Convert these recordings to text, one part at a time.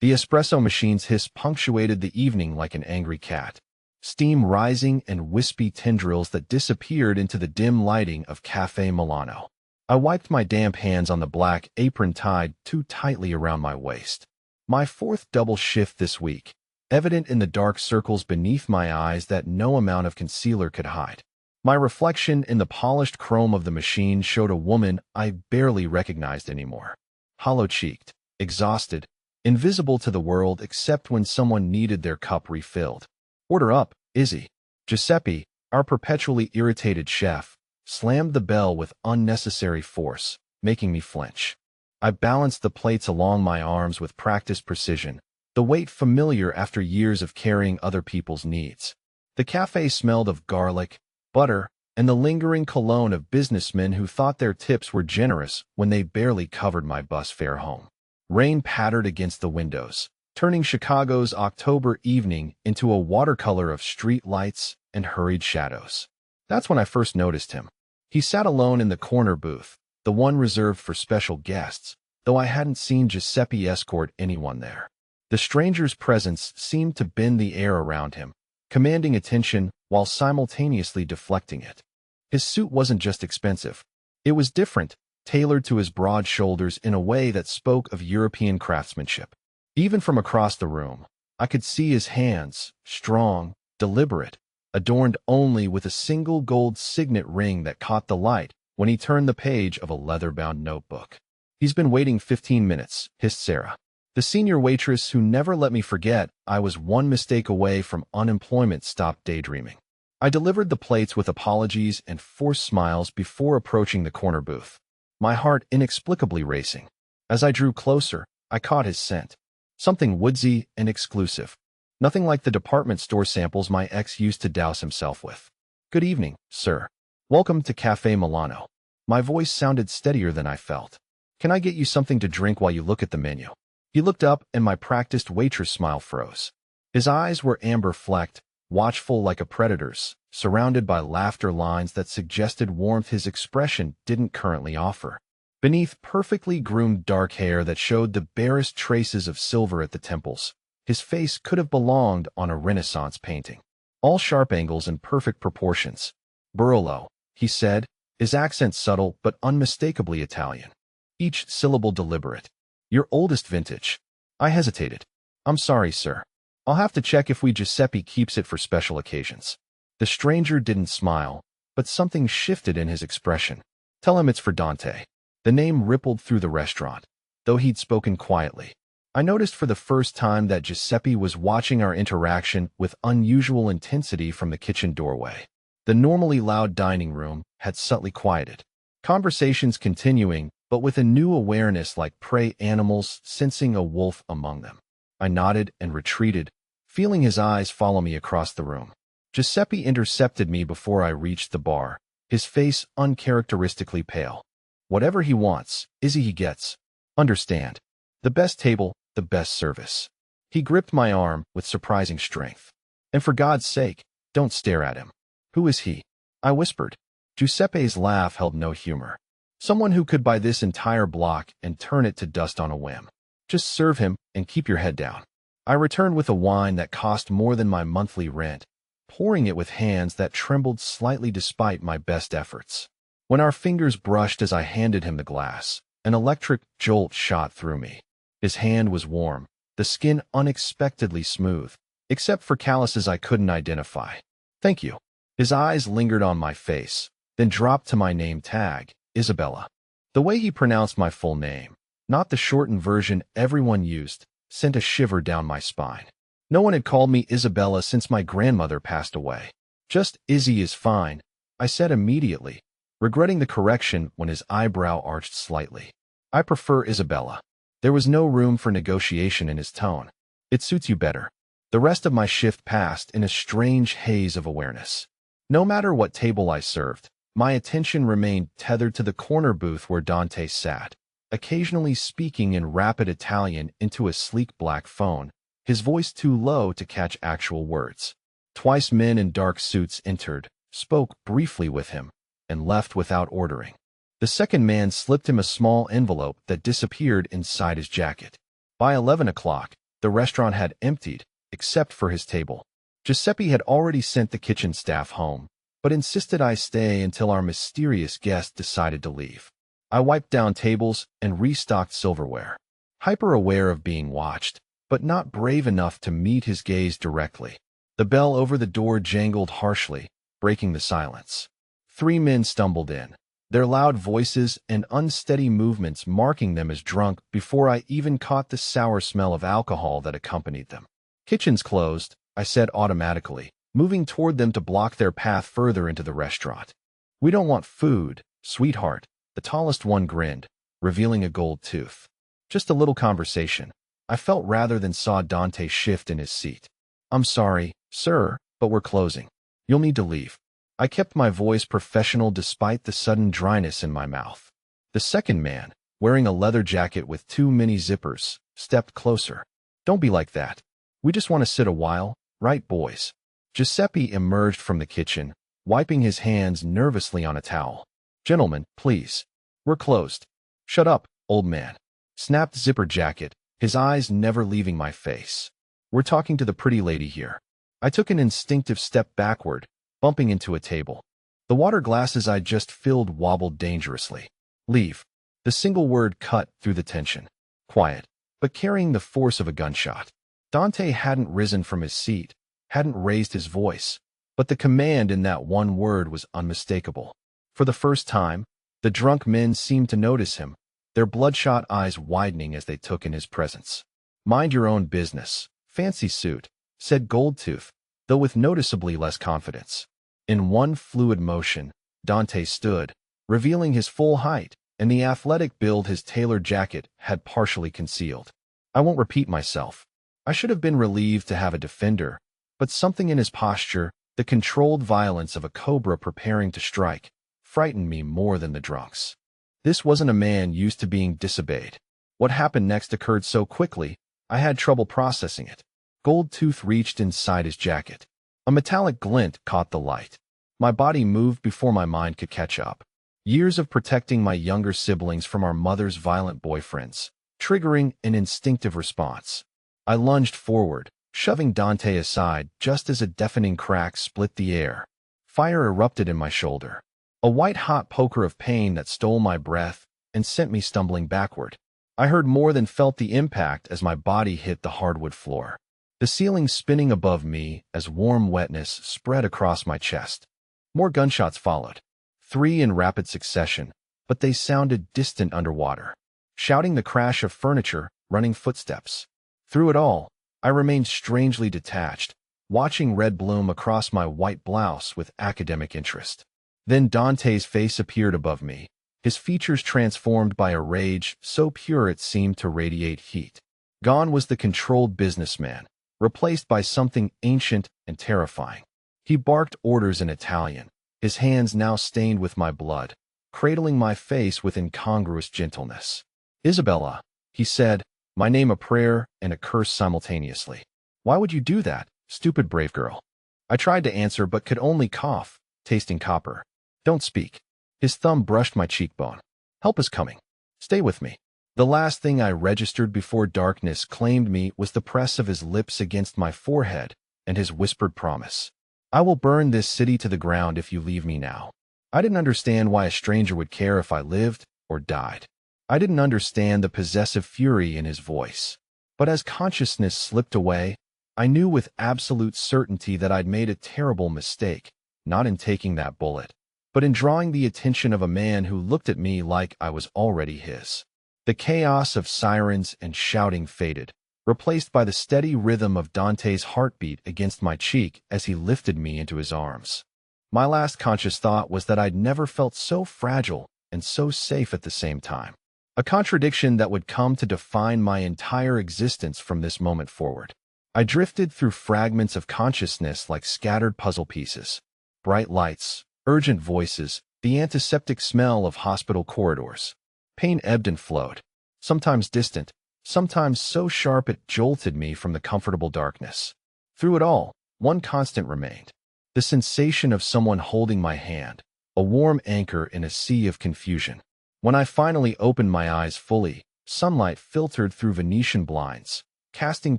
The espresso machine's hiss punctuated the evening like an angry cat, steam rising and wispy tendrils that disappeared into the dim lighting of Cafe Milano. I wiped my damp hands on the black apron tied too tightly around my waist. My fourth double shift this week, evident in the dark circles beneath my eyes that no amount of concealer could hide. My reflection in the polished chrome of the machine showed a woman I barely recognized anymore. Hollow-cheeked, exhausted, invisible to the world except when someone needed their cup refilled. "Order up, Izzy." Giuseppe, our perpetually irritated chef, slammed the bell with unnecessary force, making me flinch. I balanced the plates along my arms with practiced precision, the weight familiar after years of carrying other people's needs. The cafe smelled of garlic, butter, and the lingering cologne of businessmen who thought their tips were generous when they barely covered my bus fare home. Rain pattered against the windows, turning Chicago's October evening into a watercolor of street lights and hurried shadows. That's when I first noticed him. He sat alone in the corner booth, the one reserved for special guests, though I hadn't seen Giuseppe escort anyone there. The stranger's presence seemed to bend the air around him, commanding attention while simultaneously deflecting it. His suit wasn't just expensive. It was different, tailored to his broad shoulders in a way that spoke of European craftsmanship. Even from across the room, I could see his hands, strong, deliberate, adorned only with a single gold signet ring that caught the light when he turned the page of a leather-bound notebook. "He's been waiting 15 minutes, hissed Sarah, the senior waitress who never let me forget I was one mistake away from unemployment. Stopped daydreaming. I delivered the plates with apologies and forced smiles before approaching the corner booth, my heart inexplicably racing. As I drew closer, I caught his scent. Something woodsy and exclusive. Nothing like the department store samples my ex used to douse himself with. "Good evening, sir. Welcome to Cafe Milano." My voice sounded steadier than I felt. "Can I get you something to drink while you look at the menu?" He looked up and my practiced waitress smile froze. His eyes were amber-flecked, watchful like a predator's, surrounded by laughter lines that suggested warmth his expression didn't currently offer. Beneath perfectly groomed dark hair that showed the barest traces of silver at the temples, his face could have belonged on a Renaissance painting. All sharp angles and perfect proportions. "Barolo," he said, his accent subtle but unmistakably Italian. Each syllable deliberate. "Your oldest vintage." I hesitated. "I'm sorry, sir. I'll have to check if Giuseppe keeps it for special occasions." The stranger didn't smile, but something shifted in his expression. "Tell him it's for Dante." The name rippled through the restaurant, though he'd spoken quietly. I noticed for the first time that Giuseppe was watching our interaction with unusual intensity from the kitchen doorway. The normally loud dining room had subtly quieted. Conversations continuing, but with a new awareness like prey animals sensing a wolf among them. I nodded and retreated, feeling his eyes follow me across the room. Giuseppe intercepted me before I reached the bar, his face uncharacteristically pale. "Whatever he wants, Izzy, he gets. Understand. The best table, the best service." He gripped my arm with surprising strength. "And for God's sake, don't stare at him." "Who is he?" I whispered. Giuseppe's laugh held no humor. "Someone who could buy this entire block and turn it to dust on a whim. Just serve him and keep your head down." I returned with a wine that cost more than my monthly rent, pouring it with hands that trembled slightly despite my best efforts. When our fingers brushed as I handed him the glass, an electric jolt shot through me. His hand was warm, the skin unexpectedly smooth, except for calluses I couldn't identify. "Thank you." His eyes lingered on my face, then dropped to my name tag, Isabella. The way he pronounced my full name, not the shortened version everyone used, sent a shiver down my spine. No one had called me Isabella since my grandmother passed away. "Just Izzy is fine," I said immediately, regretting the correction when his eyebrow arched slightly. "I prefer Isabella." There was no room for negotiation in his tone. "It suits you better." The rest of my shift passed in a strange haze of awareness. No matter what table I served, my attention remained tethered to the corner booth where Dante sat, occasionally speaking in rapid Italian into a sleek black phone, his voice too low to catch actual words. Twice men in dark suits entered, spoke briefly with him, and left without ordering. The second man slipped him a small envelope that disappeared inside his jacket. By 11 o'clock, The restaurant had emptied, except for his table. Giuseppe had already sent the kitchen staff home, but insisted I stay until our mysterious guest decided to leave. I wiped down tables and restocked silverware, hyper-aware of being watched, but not brave enough to meet his gaze directly. The bell over the door jangled harshly, breaking the silence. 3 men stumbled in, their loud voices and unsteady movements marking them as drunk before I even caught the sour smell of alcohol that accompanied them. "Kitchen's closed," I said automatically, moving toward them to block their path further into the restaurant. "We don't want food, sweetheart," the tallest one grinned, revealing a gold tooth. "Just a little conversation." I felt rather than saw Dante shift in his seat. "I'm sorry, sir, but we're closing. You'll need to leave." I kept my voice professional despite the sudden dryness in my mouth. The second man, wearing a leather jacket with 2 mini zippers, stepped closer. "Don't be like that. We just want to sit a while, right, boys?" Giuseppe emerged from the kitchen, wiping his hands nervously on a towel. "Gentlemen, please. We're closed." "Shut up, old man," snapped Zipper Jacket, his eyes never leaving my face. "We're talking to the pretty lady here." I took an instinctive step backward, bumping into a table. The water glasses I'd just filled wobbled dangerously. "Leave." The single word cut through the tension. Quiet, but carrying the force of a gunshot. Dante hadn't risen from his seat, hadn't raised his voice, but the command in that one word was unmistakable. For the first time, the drunk men seemed to notice him, their bloodshot eyes widening as they took in his presence. "Mind your own business, fancy suit," said Goldtooth, though with noticeably less confidence. In one fluid motion, Dante stood, revealing his full height and the athletic build his tailored jacket had partially concealed. I won't repeat myself. I should have been relieved to have a defender, but something in his posture, the controlled violence of a cobra preparing to strike, frightened me more than the drunks. This wasn't a man used to being disobeyed. What happened next occurred so quickly, I had trouble processing it. Goldtooth reached inside his jacket. A metallic glint caught the light. My body moved before my mind could catch up. Years of protecting my younger siblings from our mother's violent boyfriends, triggering an instinctive response. I lunged forward, shoving Dante aside just as a deafening crack split the air. Fire erupted in my shoulder. A white-hot poker of pain that stole my breath and sent me stumbling backward. I heard more than felt the impact as my body hit the hardwood floor. The ceiling spinning above me as warm wetness spread across my chest. More gunshots followed, 3 in rapid succession, but they sounded distant underwater, shouting the crash of furniture, running footsteps. Through it all, I remained strangely detached, watching red bloom across my white blouse with academic interest. Then Dante's face appeared above me, his features transformed by a rage so pure it seemed to radiate heat. Gone was the controlled businessman, replaced by something ancient and terrifying. He barked orders in Italian, his hands now stained with my blood, cradling my face with incongruous gentleness. "Isabella," he said, my name a prayer and a curse simultaneously. "Why would you do that, stupid brave girl?" I tried to answer but could only cough, tasting copper. "Don't speak." His thumb brushed my cheekbone. "Help is coming. Stay with me." The last thing I registered before darkness claimed me was the press of his lips against my forehead and his whispered promise. "I will burn this city to the ground if you leave me now." I didn't understand why a stranger would care if I lived or died. I didn't understand the possessive fury in his voice. But as consciousness slipped away, I knew with absolute certainty that I'd made a terrible mistake, not in taking that bullet, but in drawing the attention of a man who looked at me like I was already his. The chaos of sirens and shouting faded, replaced by the steady rhythm of Dante's heartbeat against my cheek as he lifted me into his arms. My last conscious thought was that I'd never felt so fragile and so safe at the same time. A contradiction that would come to define my entire existence from this moment forward. I drifted through fragments of consciousness like scattered puzzle pieces. Bright lights, urgent voices, the antiseptic smell of hospital corridors. Pain ebbed and flowed, sometimes distant, sometimes so sharp it jolted me from the comfortable darkness. Through it all, one constant remained. The sensation of someone holding my hand, a warm anchor in a sea of confusion. When I finally opened my eyes fully, sunlight filtered through Venetian blinds, casting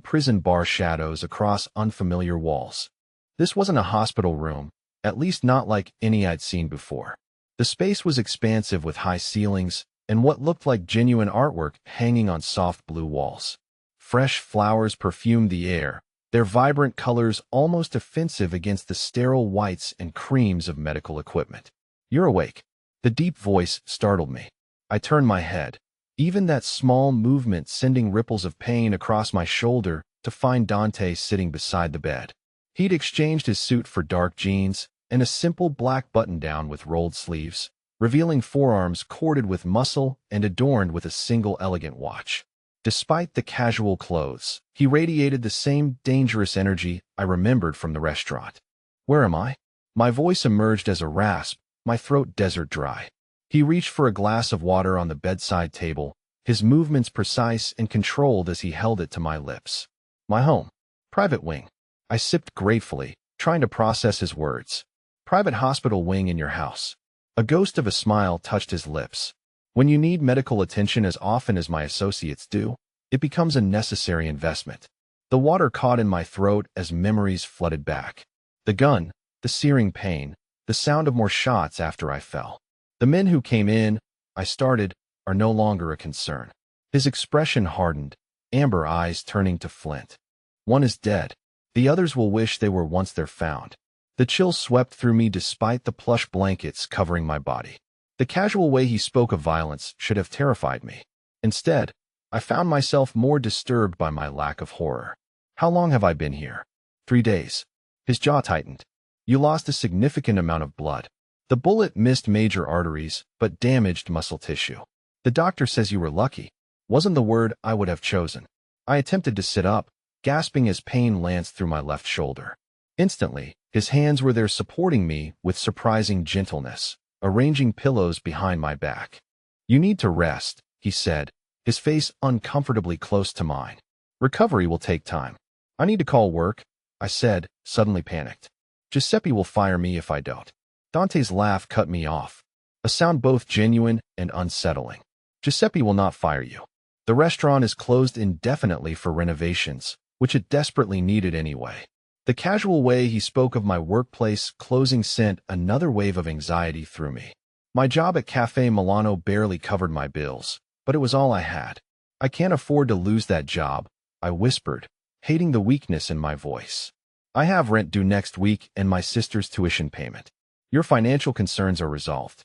prison bar shadows across unfamiliar walls. This wasn't a hospital room, at least not like any I'd seen before. The space was expansive with high ceilings and what looked like genuine artwork hanging on soft blue walls. Fresh flowers perfumed the air, their vibrant colors almost offensive against the sterile whites and creams of medical equipment. "You're awake." The deep voice startled me. I turned my head, even that small movement sending ripples of pain across my shoulder, to find Dante sitting beside the bed. He'd exchanged his suit for dark jeans and a simple black button-down with rolled sleeves, revealing forearms corded with muscle and adorned with a single elegant watch. Despite the casual clothes, he radiated the same dangerous energy I remembered from the restaurant. "Where am I?" My voice emerged as a rasp, my throat desert dry. He reached for a glass of water on the bedside table, his movements precise and controlled as he held it to my lips. "My home. Private wing." I sipped gratefully, trying to process his words. "Private hospital wing in your house." A ghost of a smile touched his lips. "When you need medical attention as often as my associates do, it becomes a necessary investment." The water caught in my throat as memories flooded back. The gun, the searing pain, the sound of more shots after I fell. "The men who came in," I started, "are no longer a concern." His expression hardened, amber eyes turning to flint. "One is dead. The others will wish they were once they're found." The chill swept through me despite the plush blankets covering my body. The casual way he spoke of violence should have terrified me. Instead, I found myself more disturbed by my lack of horror. "How long have I been here?" 3 days. His jaw tightened. "You lost a significant amount of blood. The bullet missed major arteries, but damaged muscle tissue. The doctor says you were lucky." Wasn't the word I would have chosen. I attempted to sit up, gasping as pain lanced through my left shoulder. Instantly, his hands were there supporting me with surprising gentleness, arranging pillows behind my back. "You need to rest," he said, his face uncomfortably close to mine. "Recovery will take time." "I need to call work," I said, suddenly panicked. "Giuseppe will fire me if I don't." Dante's laugh cut me off, a sound both genuine and unsettling. "Giuseppe will not fire you. The restaurant is closed indefinitely for renovations, which it desperately needed anyway." The casual way he spoke of my workplace closing sent another wave of anxiety through me. My job at Cafe Milano barely covered my bills, but it was all I had. "I can't afford to lose that job," I whispered, hating the weakness in my voice. "I have rent due next week and my sister's tuition payment. Your financial concerns are resolved."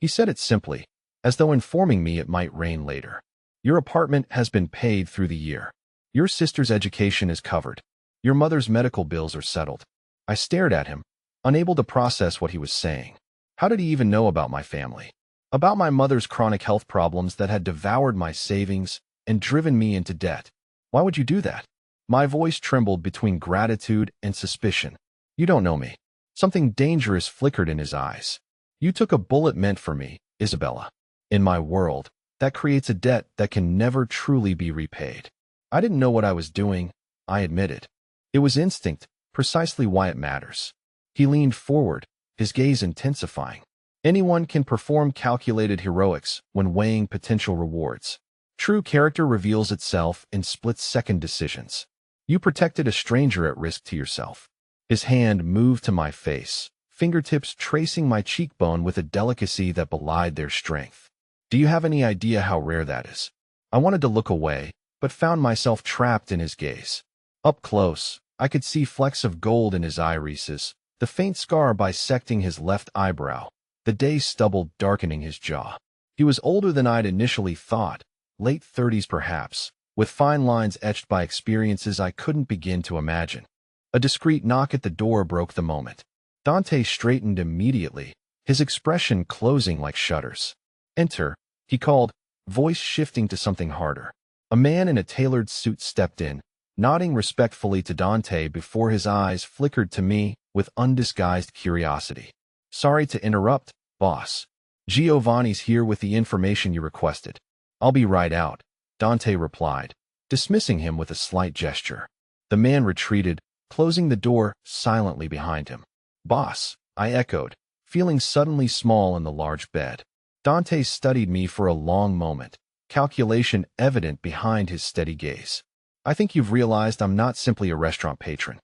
He said it simply, as though informing me it might rain later. "Your apartment has been paid through the year. Your sister's education is covered. Your mother's medical bills are settled." I stared at him, unable to process what he was saying. How did he even know about my family? About my mother's chronic health problems that had devoured my savings and driven me into debt? "Why would you do that?" My voice trembled between gratitude and suspicion. "You don't know me." Something dangerous flickered in his eyes. "You took a bullet meant for me, Isabella. In my world, that creates a debt that can never truly be repaid." I didn't know what I was doing, I admitted. It was instinct, precisely why it matters. He leaned forward, his gaze intensifying. "Anyone can perform calculated heroics when weighing potential rewards. True character reveals itself in split-second decisions. You protected a stranger at risk to yourself." His hand moved to my face, fingertips tracing my cheekbone with a delicacy that belied their strength. "Do you have any idea how rare that is?" I wanted to look away, but found myself trapped in his gaze. Up close, I could see flecks of gold in his irises, the faint scar bisecting his left eyebrow, the day stubble darkening his jaw. He was older than I'd initially thought, late 30s perhaps, with fine lines etched by experiences I couldn't begin to imagine. A discreet knock at the door broke the moment. Dante straightened immediately, his expression closing like shutters. "Enter," he called, voice shifting to something harder. A man in a tailored suit stepped in, nodding respectfully to Dante before his eyes flickered to me with undisguised curiosity. "Sorry to interrupt, boss. Giovanni's here with the information you requested." "I'll be right out," Dante replied, dismissing him with a slight gesture. The man retreated, closing the door silently behind him. "Boss," I echoed, feeling suddenly small in the large bed. Dante studied me for a long moment, calculation evident behind his steady gaze. I think you've realized I'm not simply a restaurant patron.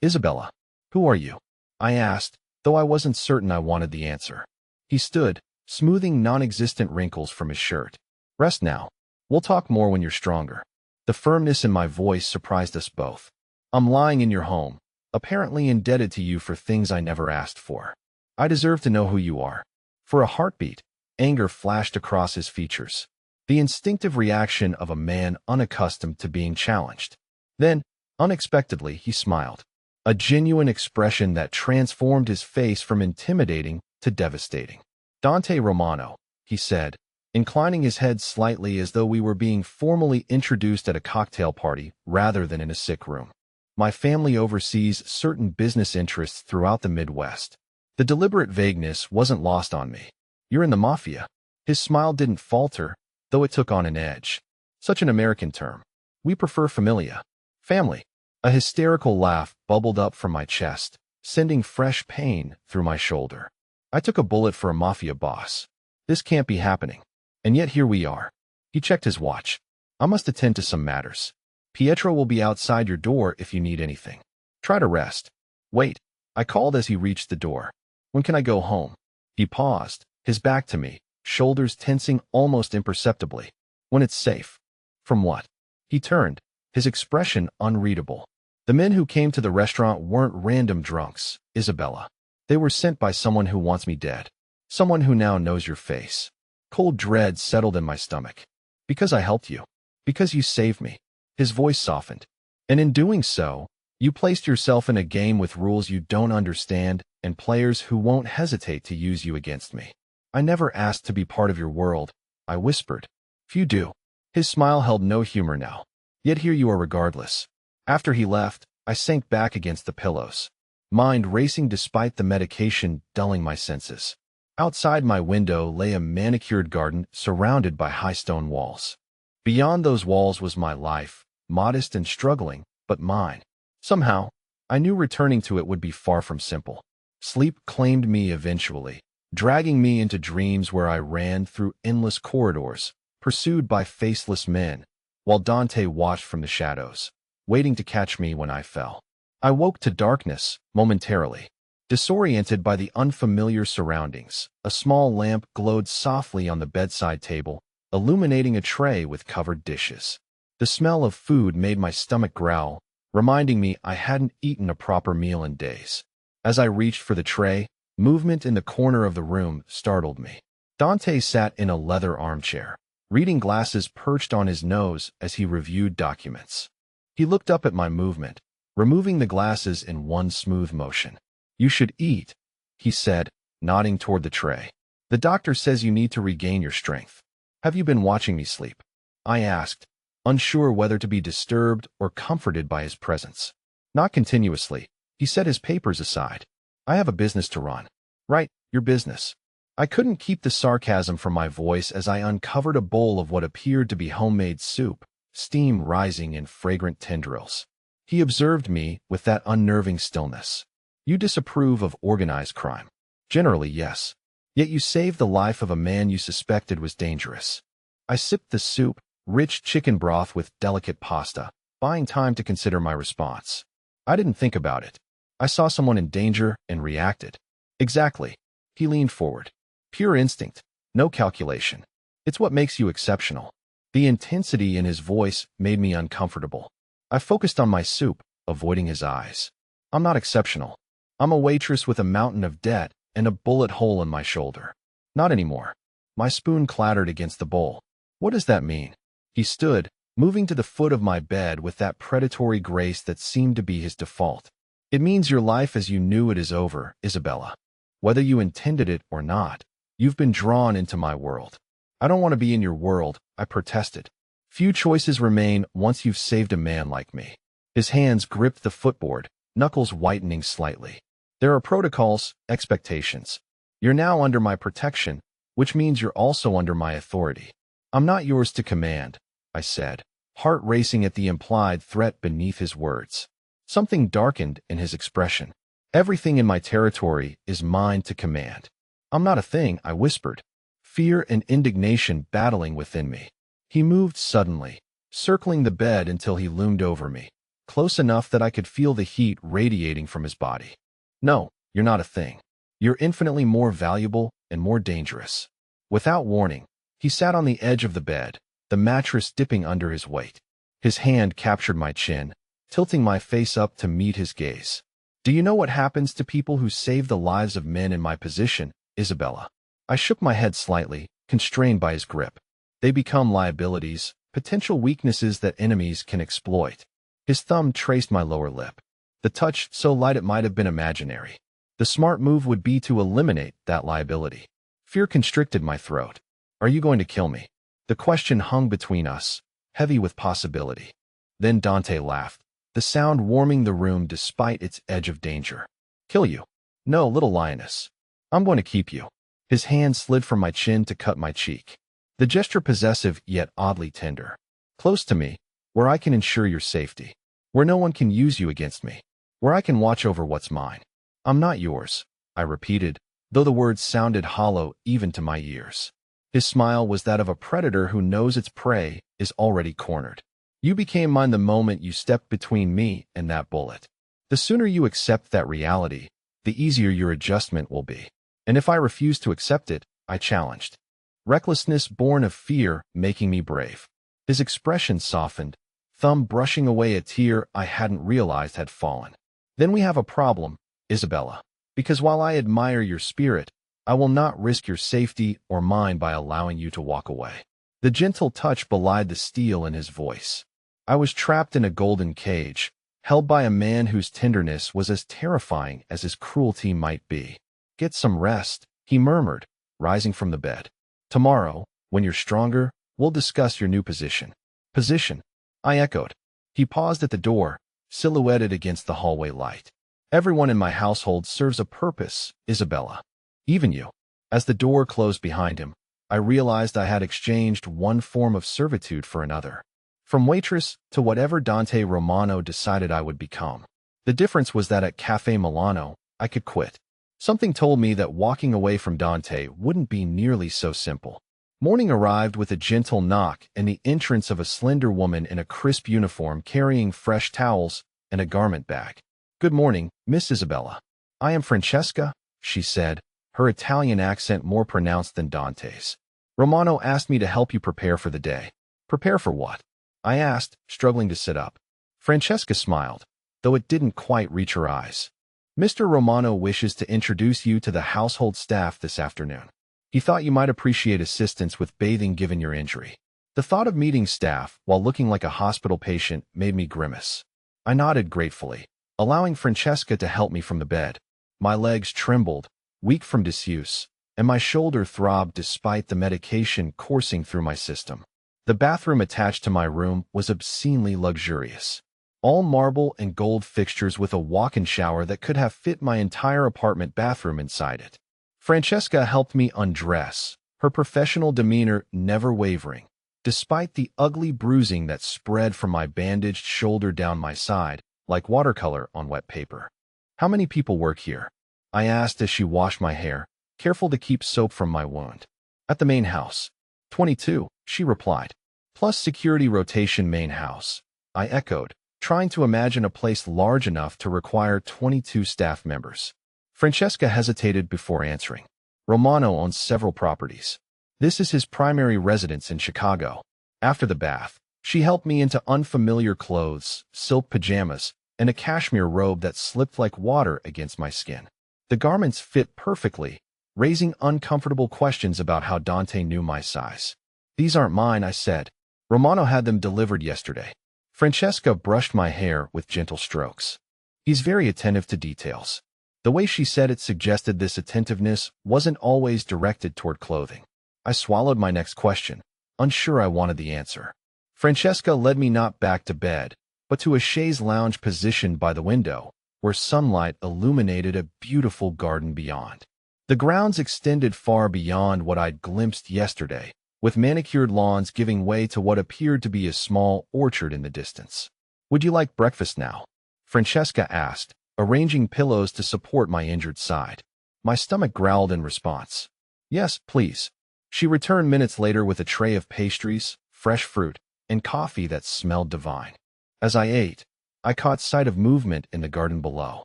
Isabella, who are you? I asked, though I wasn't certain I wanted the answer. He stood, smoothing non-existent wrinkles from his shirt. Rest now. We'll talk more when you're stronger. The firmness in my voice surprised us both. I'm lying in your home, apparently indebted to you for things I never asked for. I deserve to know who you are. For a heartbeat, anger flashed across his features. The instinctive reaction of a man unaccustomed to being challenged. Then, unexpectedly, he smiled. A genuine expression that transformed his face from intimidating to devastating. Dante Romano, he said, inclining his head slightly as though we were being formally introduced at a cocktail party rather than in a sick room. My family oversees certain business interests throughout the Midwest. The deliberate vagueness wasn't lost on me. You're in the Mafia. His smile didn't falter, though it took on an edge. Such an American term. We prefer familia. Family. A hysterical laugh bubbled up from my chest, sending fresh pain through my shoulder. I took a bullet for a Mafia boss. This can't be happening. And yet here we are. He checked his watch. I must attend to some matters. Pietro will be outside your door if you need anything. Try to rest. Wait, I called as he reached the door. When can I go home? He paused, his back to me, shoulders tensing almost imperceptibly. When it's safe. From what? He turned, his expression unreadable. The men who came to the restaurant weren't random drunks, Isabella. They were sent by someone who wants me dead. Someone who now knows your face. Cold dread settled in my stomach. Because I helped you. Because you saved me. His voice softened. And in doing so, you placed yourself in a game with rules you don't understand and players who won't hesitate to use you against me. I never asked to be part of your world, I whispered. Few do. His smile held no humor now. Yet here you are regardless. After he left, I sank back against the pillows, mind racing despite the medication dulling my senses. Outside my window lay a manicured garden surrounded by high stone walls. Beyond those walls was my life, modest and struggling, but mine. Somehow, I knew returning to it would be far from simple. Sleep claimed me eventually, dragging me into dreams where I ran through endless corridors, pursued by faceless men, while Dante watched from the shadows, waiting to catch me when I fell. I woke to darkness, momentarily. Disoriented by the unfamiliar surroundings, a small lamp glowed softly on the bedside table, illuminating a tray with covered dishes. The smell of food made my stomach growl, reminding me I hadn't eaten a proper meal in days. As I reached for the tray, movement in the corner of the room startled me. Dante sat in a leather armchair, reading glasses perched on his nose as he reviewed documents. He looked up at my movement, removing the glasses in one smooth motion. You should eat, he said, nodding toward the tray. The doctor says you need to regain your strength. Have you been watching me sleep? I asked, unsure whether to be disturbed or comforted by his presence. Not continuously. He set his papers aside. I have a business to run. Right, your business. I couldn't keep the sarcasm from my voice as I uncovered a bowl of what appeared to be homemade soup, steam rising in fragrant tendrils. He observed me with that unnerving stillness. You disapprove of organized crime. Generally, yes. Yet you saved the life of a man you suspected was dangerous. I sipped the soup, rich chicken broth with delicate pasta, buying time to consider my response. I didn't think about it. I saw someone in danger and reacted. Exactly. He leaned forward. Pure instinct, no calculation. It's what makes you exceptional. The intensity in his voice made me uncomfortable. I focused on my soup, avoiding his eyes. I'm not exceptional. I'm a waitress with a mountain of debt and a bullet hole in my shoulder. Not anymore. My spoon clattered against the bowl. What does that mean? He stood, moving to the foot of my bed with that predatory grace that seemed to be his default. It means your life as you knew it is over, Isabella. Whether you intended it or not, you've been drawn into my world. I don't want to be in your world, I protested. Few choices remain once you've saved a man like me. His hands gripped the footboard, knuckles whitening slightly. There are protocols, expectations. You're now under my protection, which means you're also under my authority. I'm not yours to command, I said, heart racing at the implied threat beneath his words. Something darkened in his expression. Everything in my territory is mine to command. I'm not a thing, I whispered, fear and indignation battling within me. He moved suddenly, circling the bed until he loomed over me, close enough that I could feel the heat radiating from his body. No, you're not a thing. You're infinitely more valuable and more dangerous. Without warning, he sat on the edge of the bed, the mattress dipping under his weight. His hand captured my chin, tilting my face up to meet his gaze. Do you know what happens to people who save the lives of men in my position, Isabella? I shook my head slightly, constrained by his grip. They become liabilities, potential weaknesses that enemies can exploit. His thumb traced my lower lip. The touch so light it might have been imaginary. The smart move would be to eliminate that liability. Fear constricted my throat. Are you going to kill me? The question hung between us, heavy with possibility. Then Dante laughed, the sound warming the room despite its edge of danger. Kill you? No, little lioness. I'm going to keep you. His hand slid from my chin to cut my cheek. The gesture possessive yet oddly tender. Close to me, where I can ensure your safety. Where no one can use you against me. Where I can watch over what's mine. I'm not yours, I repeated, though the words sounded hollow even to my ears. His smile was that of a predator who knows its prey is already cornered. You became mine the moment you stepped between me and that bullet. The sooner you accept that reality, the easier your adjustment will be. And if I refuse to accept it, I challenged. Recklessness born of fear making me brave. His expression softened, thumb brushing away a tear I hadn't realized had fallen. Then we have a problem, Isabella. Because while I admire your spirit, I will not risk your safety or mine by allowing you to walk away. The gentle touch belied the steel in his voice. I was trapped in a golden cage, held by a man whose tenderness was as terrifying as his cruelty might be. Get some rest, he murmured, rising from the bed. Tomorrow, when you're stronger, we'll discuss your new position. Position? I echoed. He paused at the door, silhouetted against the hallway light. Everyone in my household serves a purpose, Isabella. Even you. As the door closed behind him, I realized I had exchanged one form of servitude for another. From waitress to whatever Dante Romano decided I would become. The difference was that at Cafe Milano, I could quit. Something told me that walking away from Dante wouldn't be nearly so simple. Morning arrived with a gentle knock and the entrance of a slender woman in a crisp uniform carrying fresh towels and a garment bag. Good morning, Miss Isabella. I am Francesca, she said, her Italian accent more pronounced than Dante's. Romano asked me to help you prepare for the day. Prepare for what? I asked, struggling to sit up. Francesca smiled, though it didn't quite reach her eyes. Mr. Romano wishes to introduce you to the household staff this afternoon. He thought you might appreciate assistance with bathing given your injury. The thought of meeting staff while looking like a hospital patient made me grimace. I nodded gratefully, allowing Francesca to help me from the bed. My legs trembled, weak from disuse, and my shoulder throbbed despite the medication coursing through my system. The bathroom attached to my room was obscenely luxurious. All marble and gold fixtures with a walk-in shower that could have fit my entire apartment bathroom inside it. Francesca helped me undress, her professional demeanor never wavering, despite the ugly bruising that spread from my bandaged shoulder down my side, like watercolor on wet paper. How many people work here? I asked as she washed my hair, careful to keep soap from my wound. At the main house. 22, she replied. Plus security rotation main house. I echoed, trying to imagine a place large enough to require 22 staff members. Francesca hesitated before answering. Romano owns several properties. This is his primary residence in Chicago. After the bath, she helped me into unfamiliar clothes, silk pajamas, and a cashmere robe that slipped like water against my skin. The garments fit perfectly, raising uncomfortable questions about how Dante knew my size. These aren't mine, I said. Romano had them delivered yesterday. Francesca brushed my hair with gentle strokes. He's very attentive to details. The way she said it suggested this attentiveness wasn't always directed toward clothing. I swallowed my next question, unsure I wanted the answer. Francesca led me not back to bed, but to a chaise lounge positioned by the window, where sunlight illuminated a beautiful garden beyond. The grounds extended far beyond what I'd glimpsed yesterday, with manicured lawns giving way to what appeared to be a small orchard in the distance. Would you like breakfast now? Francesca asked, arranging pillows to support my injured side. My stomach growled in response. Yes, please. She returned minutes later with a tray of pastries, fresh fruit, and coffee that smelled divine. As I ate, I caught sight of movement in the garden below.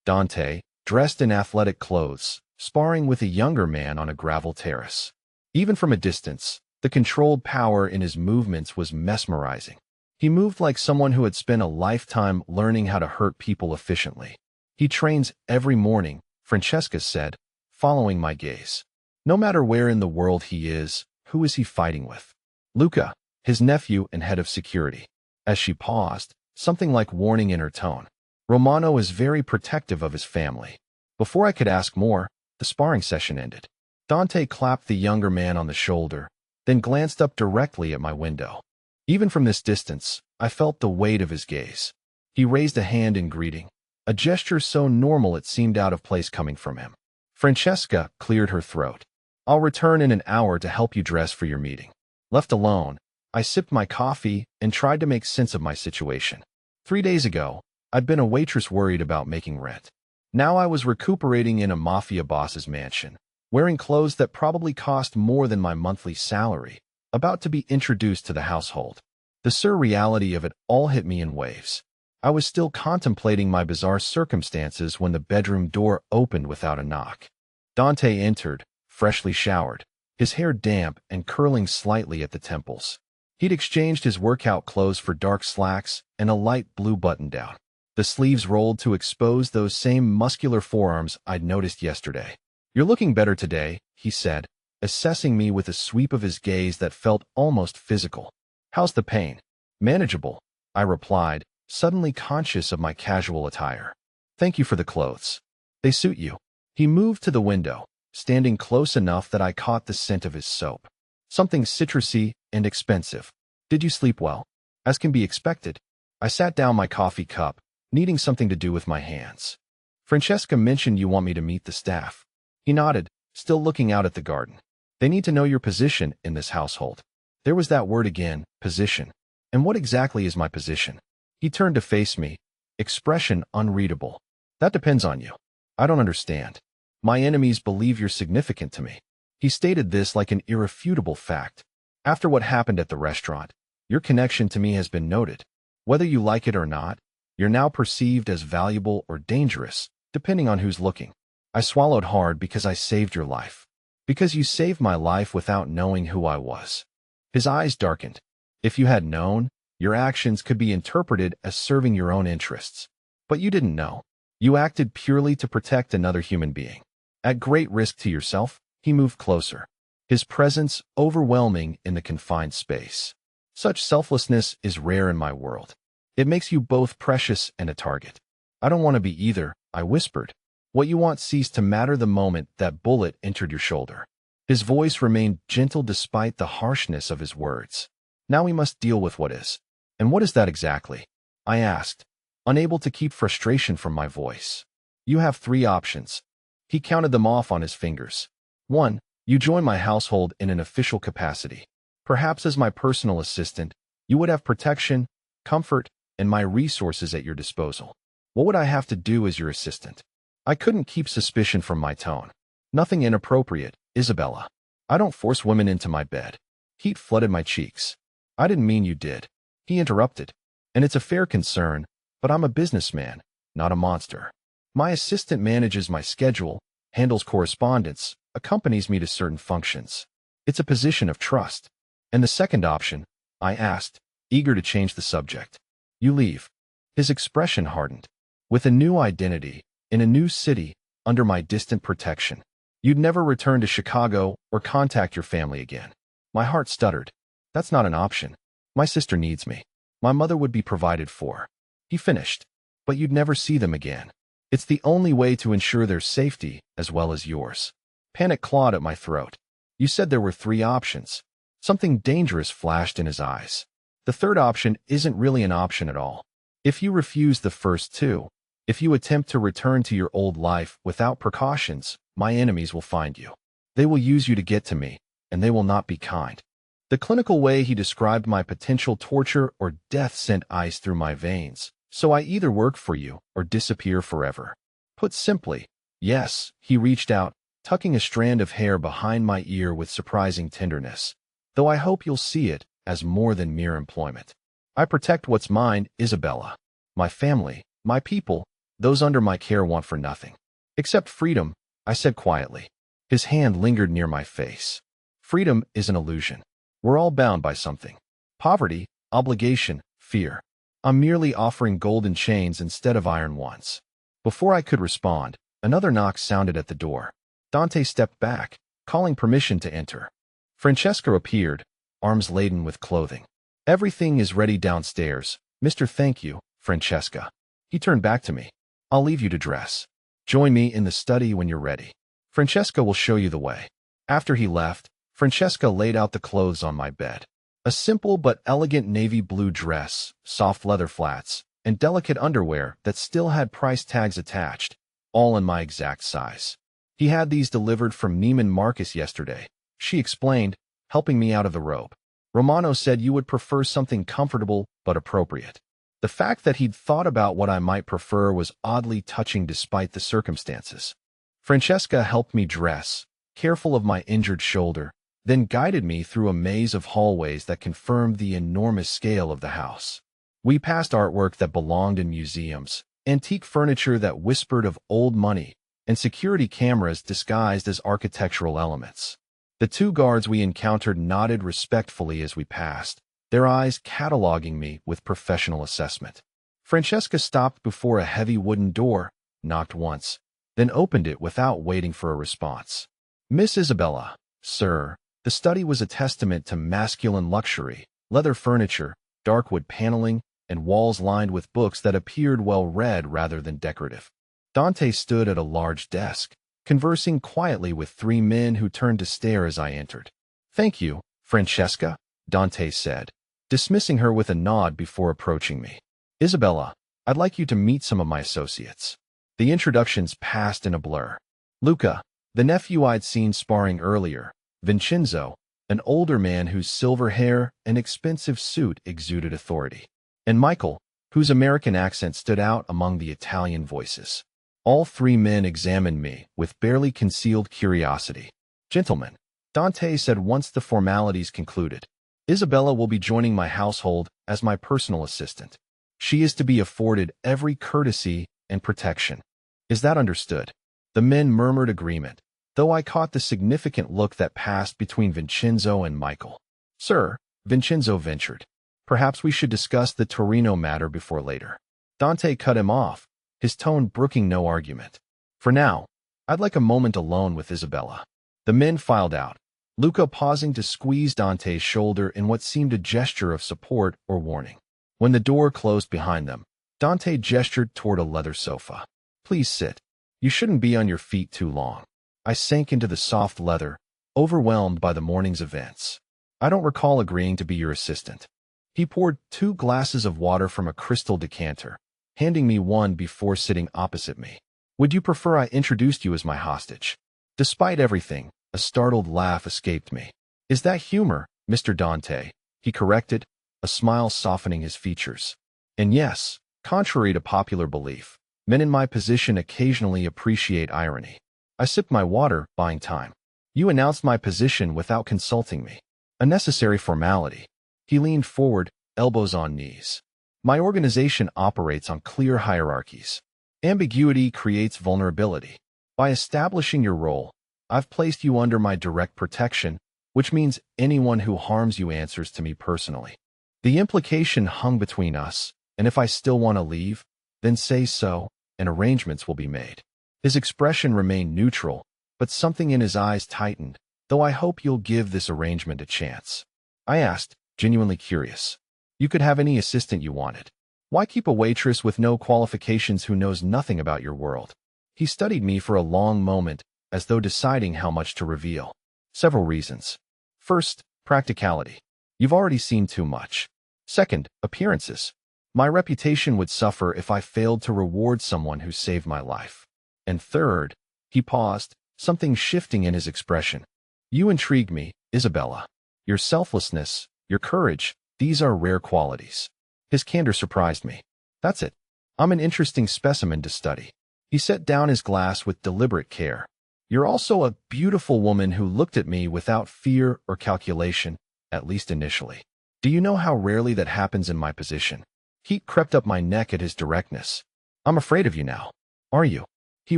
Dante, dressed in athletic clothes, sparring with a younger man on a gravel terrace. Even from a distance, the controlled power in his movements was mesmerizing. He moved like someone who had spent a lifetime learning how to hurt people efficiently. He trains every morning, Francesca said, following my gaze. No matter where in the world he is, who is he fighting with? Luca, his nephew and head of security. As she paused, something like warning in her tone. Romano is very protective of his family. Before I could ask more, the sparring session ended. Dante clapped the younger man on the shoulder, then glanced up directly at my window. Even from this distance, I felt the weight of his gaze. He raised a hand in greeting, a gesture so normal it seemed out of place coming from him. Francesca cleared her throat. I'll return in an hour to help you dress for your meeting. Left alone, I sipped my coffee and tried to make sense of my situation. 3 days ago, I'd been a waitress worried about making rent. Now I was recuperating in a Mafia boss's mansion, wearing clothes that probably cost more than my monthly salary, about to be introduced to the household. The surreality of it all hit me in waves. I was still contemplating my bizarre circumstances when the bedroom door opened without a knock. Dante entered, freshly showered, his hair damp and curling slightly at the temples. He'd exchanged his workout clothes for dark slacks and a light blue button-down. The sleeves rolled to expose those same muscular forearms I'd noticed yesterday. You're looking better today, he said, assessing me with a sweep of his gaze that felt almost physical. How's the pain? Manageable, I replied, suddenly conscious of my casual attire. Thank you for the clothes. They suit you. He moved to the window, standing close enough that I caught the scent of his soap. Something citrusy and expensive. Did you sleep well? As can be expected. I sat down my coffee cup, needing something to do with my hands. Francesca mentioned you want me to meet the staff. He nodded, still looking out at the garden. They need to know your position in this household. There was that word again, position. And what exactly is my position? He turned to face me, expression unreadable. That depends on you. I don't understand. My enemies believe you're significant to me. He stated this like an irrefutable fact. After what happened at the restaurant, your connection to me has been noted. Whether you like it or not, you're now perceived as valuable or dangerous, depending on who's looking. I swallowed hard because I saved your life. Because you saved my life without knowing who I was. His eyes darkened. If you had known, your actions could be interpreted as serving your own interests. But you didn't know. You acted purely to protect another human being. At great risk to yourself, he moved closer, his presence overwhelming in the confined space. Such selflessness is rare in my world. It makes you both precious and a target. I don't want to be either, I whispered. What you want ceased to matter the moment that bullet entered your shoulder. His voice remained gentle despite the harshness of his words. Now we must deal with what is. And what is that exactly? I asked, unable to keep frustration from my voice. You have 3 options. He counted them off on his fingers. 1. You join my household in an official capacity. Perhaps as my personal assistant, you would have protection, comfort, and my resources at your disposal. What would I have to do as your assistant? I couldn't keep suspicion from my tone. Nothing inappropriate, Isabella. I don't force women into my bed. Heat flooded my cheeks. I didn't mean you did. He interrupted. And it's a fair concern, but I'm a businessman, not a monster. My assistant manages my schedule, handles correspondence, accompanies me to certain functions. It's a position of trust. And the second option, I asked, eager to change the subject. You leave. His expression hardened. With a new identity, in a new city, under my distant protection. You'd never return to Chicago or contact your family again. My heart stuttered. That's not an option. My sister needs me. My mother would be provided for. He finished. But you'd never see them again. It's the only way to ensure their safety as well as yours. Panic clawed at my throat. You said there were 3 options. Something dangerous flashed in his eyes. The third option isn't really an option at all. If you refuse the first 2, if you attempt to return to your old life without precautions, my enemies will find you. They will use you to get to me, and they will not be kind. The clinical way he described my potential torture or death sent ice through my veins. So I either work for you or disappear forever. Put simply, yes, he reached out, tucking a strand of hair behind my ear with surprising tenderness. Though I hope you'll see it as more than mere employment. I protect what's mine, Isabella. My family, my people, those under my care want for nothing. Except freedom, I said quietly. His hand lingered near my face. Freedom is an illusion. We're all bound by something. Poverty, obligation, fear. I'm merely offering golden chains instead of iron ones. Before I could respond, another knock sounded at the door. Dante stepped back, calling permission to enter. Francesca appeared, arms laden with clothing. Everything is ready downstairs, Mr. Thank you, Francesca. He turned back to me. I'll leave you to dress. Join me in the study when you're ready. Francesca will show you the way. After he left, Francesca laid out the clothes on my bed. A simple but elegant navy blue dress, soft leather flats, and delicate underwear that still had price tags attached, all in my exact size. He had these delivered from Neiman Marcus yesterday, she explained, helping me out of the robe. Romano said you would prefer something comfortable but appropriate. The fact that he'd thought about what I might prefer was oddly touching despite the circumstances. Francesca helped me dress, careful of my injured shoulder, then guided me through a maze of hallways that confirmed the enormous scale of the house. We passed artwork that belonged in museums, antique furniture that whispered of old money, and security cameras disguised as architectural elements. The two guards we encountered nodded respectfully as we passed, their eyes cataloging me with professional assessment. Francesca stopped before a heavy wooden door, knocked once, then opened it without waiting for a response. Miss Isabella, sir. The study was a testament to masculine luxury, leather furniture, dark wood paneling, and walls lined with books that appeared well-read rather than decorative. Dante stood at a large desk, conversing quietly with three men who turned to stare as I entered. Thank you, Francesca, Dante said, dismissing her with a nod before approaching me. Isabella, I'd like you to meet some of my associates. The introductions passed in a blur. Luca, the nephew I'd seen sparring earlier, Vincenzo, an older man whose silver hair and expensive suit exuded authority, and Michael, whose American accent stood out among the Italian voices. All three men examined me with barely concealed curiosity. Gentlemen, Dante said once the formalities concluded, Isabella will be joining my household as my personal assistant. She is to be afforded every courtesy and protection. Is that understood? The men murmured agreement, though I caught the significant look that passed between Vincenzo and Michael. Sir, Vincenzo ventured, perhaps we should discuss the Torino matter before later. Dante cut him off, his tone brooking no argument. For now, I'd like a moment alone with Isabella. The men filed out, Luca pausing to squeeze Dante's shoulder in what seemed a gesture of support or warning. When the door closed behind them, Dante gestured toward a leather sofa. Please sit. You shouldn't be on your feet too long. I sank into the soft leather, overwhelmed by the morning's events. I don't recall agreeing to be your assistant. He poured 2 glasses of water from a crystal decanter, handing me one before sitting opposite me. Would you prefer I introduced you as my hostage? Despite everything, a startled laugh escaped me. Is that humor, Mr. Dante? He corrected, a smile softening his features. And yes, contrary to popular belief, men in my position occasionally appreciate irony. I sipped my water, buying time. You announced my position without consulting me. A necessary formality. He leaned forward, elbows on knees. My organization operates on clear hierarchies. Ambiguity creates vulnerability. By establishing your role, I've placed you under my direct protection, which means anyone who harms you answers to me personally. The implication hung between us, and if I still want to leave, then say so, and arrangements will be made. His expression remained neutral, but something in his eyes tightened, though I hope you'll give this arrangement a chance. I asked, genuinely curious. You could have any assistant you wanted. Why keep a waitress with no qualifications who knows nothing about your world? He studied me for a long moment, as though deciding how much to reveal. Several reasons. First, practicality. You've already seen too much. Second, appearances. My reputation would suffer if I failed to reward someone who saved my life. And third, he paused, something shifting in his expression. You intrigue me, Isabella. Your selflessness, your courage, these are rare qualities. His candor surprised me. That's it. I'm an interesting specimen to study. He set down his glass with deliberate care. You're also a beautiful woman who looked at me without fear or calculation, at least initially. Do you know how rarely that happens in my position? Heat crept up my neck at his directness. I'm afraid of you now. Are you? He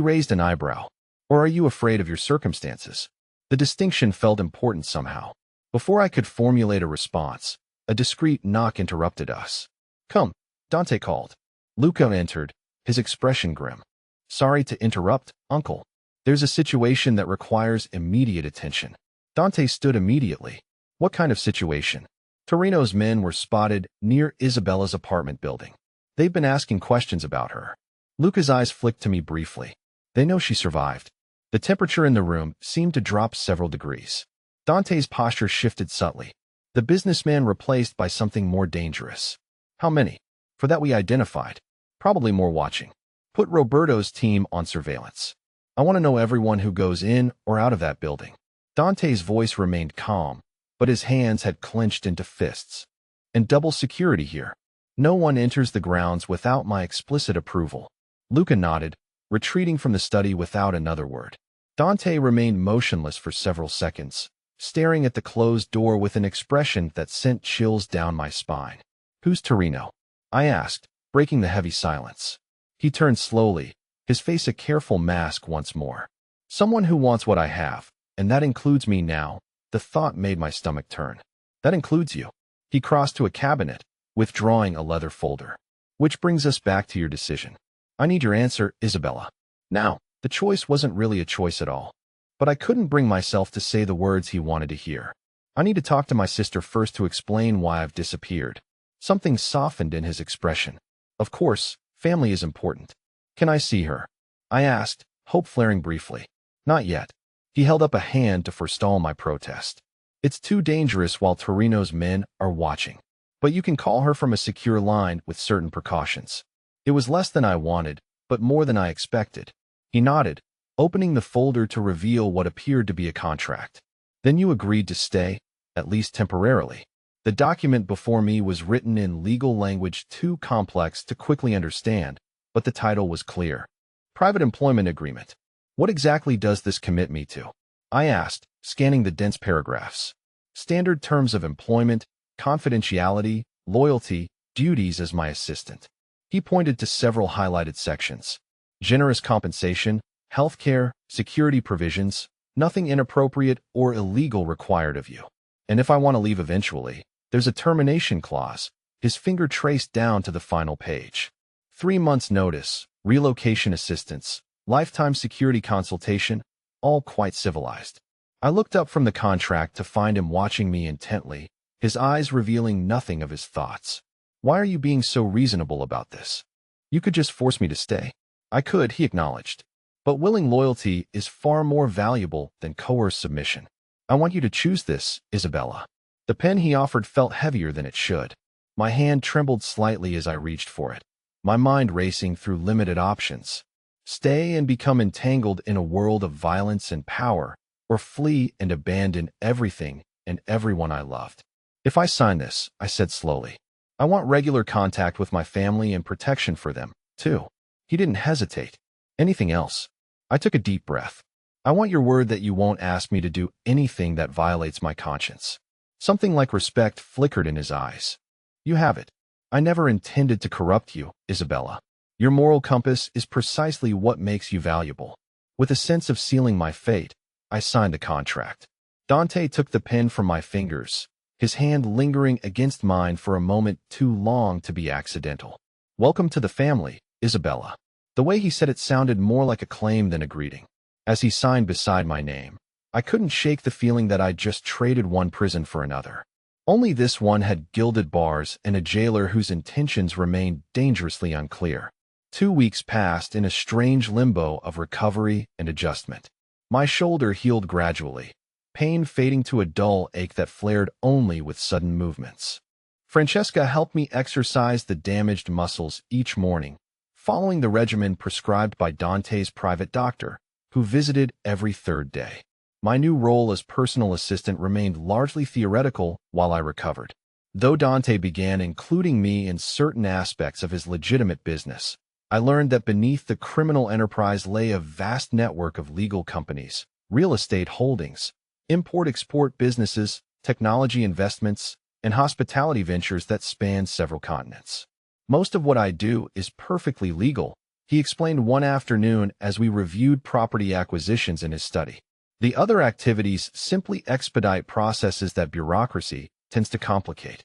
raised an eyebrow. Or are you afraid of your circumstances? The distinction felt important somehow. Before I could formulate a response, a discreet knock interrupted us. Come, Dante called. Luca entered, his expression grim. Sorry to interrupt, uncle. There's a situation that requires immediate attention. Dante stood immediately. What kind of situation? Torino's men were spotted near Isabella's apartment building. They've been asking questions about her. Luca's eyes flicked to me briefly. They know she survived. The temperature in the room seemed to drop several degrees. Dante's posture shifted subtly. The businessman replaced by something more dangerous. How many? For that we identified. Probably more watching. Put Roberto's team on surveillance. I want to know everyone who goes in or out of that building. Dante's voice remained calm, but his hands had clenched into fists. And double security here. No one enters the grounds without my explicit approval. Luca nodded, retreating from the study without another word. Dante remained motionless for several seconds, staring at the closed door with an expression that sent chills down my spine. Who's Torino? I asked, breaking the heavy silence. He turned slowly, his face a careful mask once more. Someone who wants what I have, and that includes me now. The thought made my stomach turn. That includes you. He crossed to a cabinet, withdrawing a leather folder. Which brings us back to your decision. I need your answer, Isabella. Now, the choice wasn't really a choice at all. But I couldn't bring myself to say the words he wanted to hear. I need to talk to my sister first to explain why I've disappeared. Something softened in his expression. Of course, family is important. Can I see her? I asked, hope flaring briefly. Not yet. He held up a hand to forestall my protest. It's too dangerous while Torino's men are watching. But you can call her from a secure line with certain precautions. It was less than I wanted, but more than I expected. He nodded, opening the folder to reveal what appeared to be a contract. Then you agreed to stay, at least temporarily. The document before me was written in legal language too complex to quickly understand, but the title was clear. Private Employment Agreement. What exactly does this commit me to? I asked, scanning the dense paragraphs. Standard terms of employment, confidentiality, loyalty, duties as my assistant. He pointed to several highlighted sections. Generous compensation, healthcare, security provisions, nothing inappropriate or illegal required of you. And if I want to leave eventually, there's a termination clause. His finger traced down to the final page. 3 months notice, relocation assistance, lifetime security consultation, all quite civilized. I looked up from the contract to find him watching me intently, his eyes revealing nothing of his thoughts. Why are you being so reasonable about this? You could just force me to stay. I could, he acknowledged. But willing loyalty is far more valuable than coerced submission. I want you to choose this, Isabella. The pen he offered felt heavier than it should. My hand trembled slightly as I reached for it, my mind racing through limited options. Stay and become entangled in a world of violence and power, or flee and abandon everything and everyone I loved. If I sign this, I said slowly, I want regular contact with my family and protection for them, too. He didn't hesitate. Anything else? I took a deep breath. I want your word that you won't ask me to do anything that violates my conscience. Something like respect flickered in his eyes. You have it. I never intended to corrupt you, Isabella. Your moral compass is precisely what makes you valuable. With a sense of sealing my fate, I signed the contract. Dante took the pen from my fingers, his hand lingering against mine for a moment too long to be accidental. Welcome to the family, Isabella. The way he said it sounded more like a claim than a greeting. As he signed beside my name, I couldn't shake the feeling that I'd just traded one prison for another. Only this one had gilded bars and a jailer whose intentions remained dangerously unclear. 2 weeks passed in a strange limbo of recovery and adjustment. My shoulder healed gradually, pain fading to a dull ache that flared only with sudden movements. Francesca helped me exercise the damaged muscles each morning, following the regimen prescribed by Dante's private doctor, who visited every 3rd day. My new role as personal assistant remained largely theoretical while I recovered. Though Dante began including me in certain aspects of his legitimate business, I learned that beneath the criminal enterprise lay a vast network of legal companies, real estate holdings, import-export businesses, technology investments, and hospitality ventures that span several continents. Most of what I do is perfectly legal, he explained one afternoon as we reviewed property acquisitions in his study. The other activities simply expedite processes that bureaucracy tends to complicate.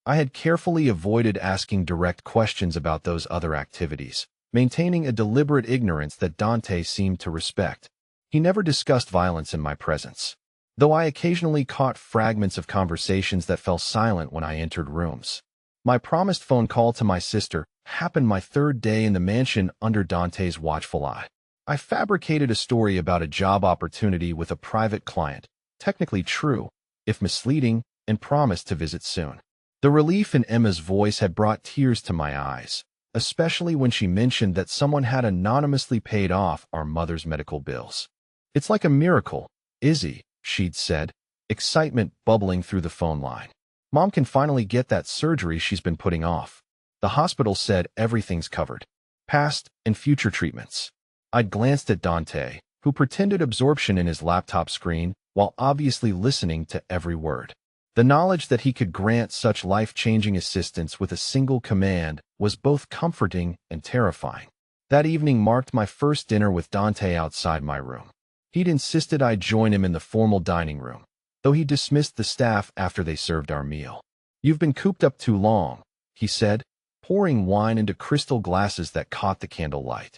I had carefully avoided asking direct questions about those other activities, maintaining a deliberate ignorance that Dante seemed to respect. He never discussed violence in my presence, though I occasionally caught fragments of conversations that fell silent when I entered rooms. My promised phone call to my sister happened my third day in the mansion under Dante's watchful eye. I fabricated a story about a job opportunity with a private client, technically true, if misleading, and promised to visit soon. The relief in Emma's voice had brought tears to my eyes, especially when she mentioned that someone had anonymously paid off our mother's medical bills. "It's like a miracle, Izzy," she'd said, excitement bubbling through the phone line. "Mom can finally get that surgery she's been putting off. The hospital said everything's covered. Past and future treatments." I'd glanced at Dante, who pretended absorption in his laptop screen while obviously listening to every word. The knowledge that he could grant such life-changing assistance with a single command was both comforting and terrifying. That evening marked my first dinner with Dante outside my room. He'd insisted I join him in the formal dining room, though he dismissed the staff after they served our meal. "You've been cooped up too long," he said, pouring wine into crystal glasses that caught the candlelight.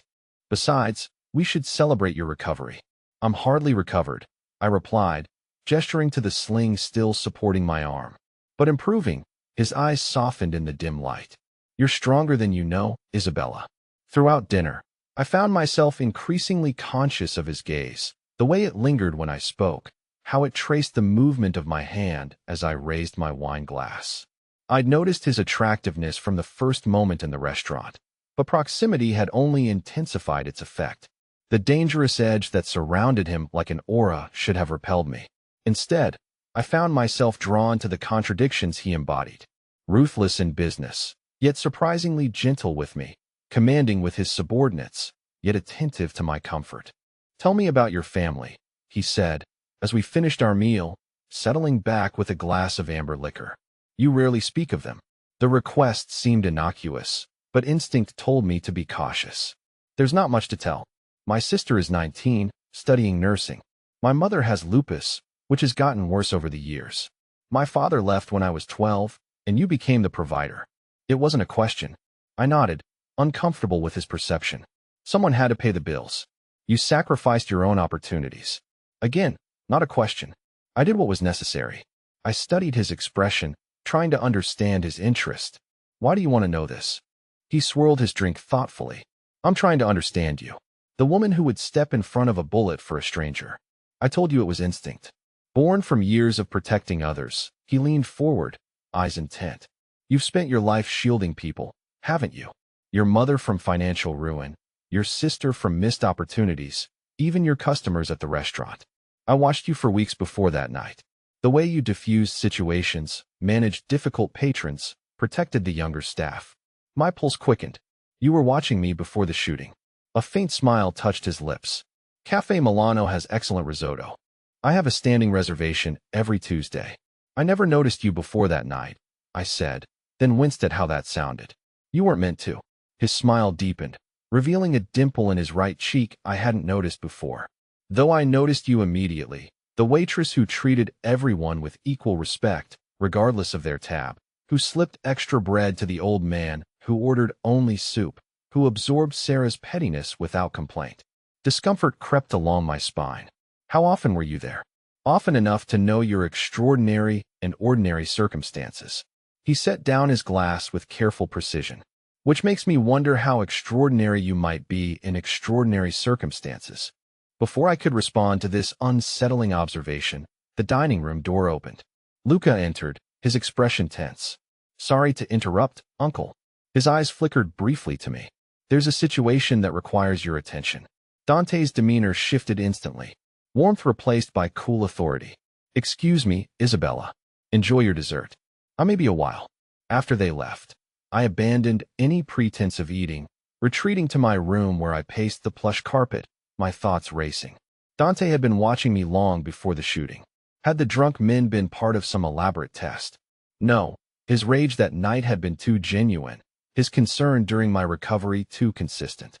"Besides, we should celebrate your recovery." "I'm hardly recovered," I replied, gesturing to the sling still supporting my arm. "But improving." His eyes softened in the dim light. "You're stronger than you know, Isabella." Throughout dinner, I found myself increasingly conscious of his gaze, the way it lingered when I spoke, how it traced the movement of my hand as I raised my wine glass. I'd noticed his attractiveness from the first moment in the restaurant, but proximity had only intensified its effect. The dangerous edge that surrounded him like an aura should have repelled me. Instead, I found myself drawn to the contradictions he embodied. Ruthless in business, yet surprisingly gentle with me, commanding with his subordinates, yet attentive to my comfort. "Tell me about your family," he said, as we finished our meal, settling back with a glass of amber liquor. "You rarely speak of them." The request seemed innocuous, but instinct told me to be cautious. "There's not much to tell. My sister is 19, studying nursing. My mother has lupus, which has gotten worse over the years. My father left when I was 12, and you became the provider." It wasn't a question. I nodded, uncomfortable with his perception. "Someone had to pay the bills. You sacrificed your own opportunities." Again, not a question. I did what was necessary. I studied his expression, trying to understand his interest. "Why do you want to know this?" He swirled his drink thoughtfully. "I'm trying to understand you. The woman who would step in front of a bullet for a stranger. I told you it was instinct. Born from years of protecting others." He leaned forward, eyes intent. "You've spent your life shielding people, haven't you? Your mother from financial ruin, your sister from missed opportunities, even your customers at the restaurant. I watched you for weeks before that night. The way you diffused situations, managed difficult patrons, protected the younger staff. My pulse quickened. You were watching me before the shooting." A faint smile touched his lips. "Cafe Milano has excellent risotto. I have a standing reservation every Tuesday. I never noticed you before that night," I said, then winced at how that sounded. "You weren't meant to." His smile deepened, revealing a dimple in his right cheek I hadn't noticed before. "Though I noticed you immediately, the waitress who treated everyone with equal respect, regardless of their tab, who slipped extra bread to the old man who ordered only soup, who absorbed Sarah's pettiness without complaint." Discomfort crept along my spine. "How often were you there?" "Often enough to know your extraordinary and ordinary circumstances." He set down his glass with careful precision. "Which makes me wonder how extraordinary you might be in extraordinary circumstances." Before I could respond to this unsettling observation, the dining room door opened. Luca entered, his expression tense. "Sorry to interrupt, Uncle." His eyes flickered briefly to me. "There's a situation that requires your attention." Dante's demeanor shifted instantly, warmth replaced by cool authority. "Excuse me, Isabella. Enjoy your dessert. I may be a while." After they left, I abandoned any pretense of eating, retreating to my room where I paced the plush carpet, my thoughts racing. Dante had been watching me long before the shooting. Had the drunk men been part of some elaborate test? No, his rage that night had been too genuine, his concern during my recovery too consistent.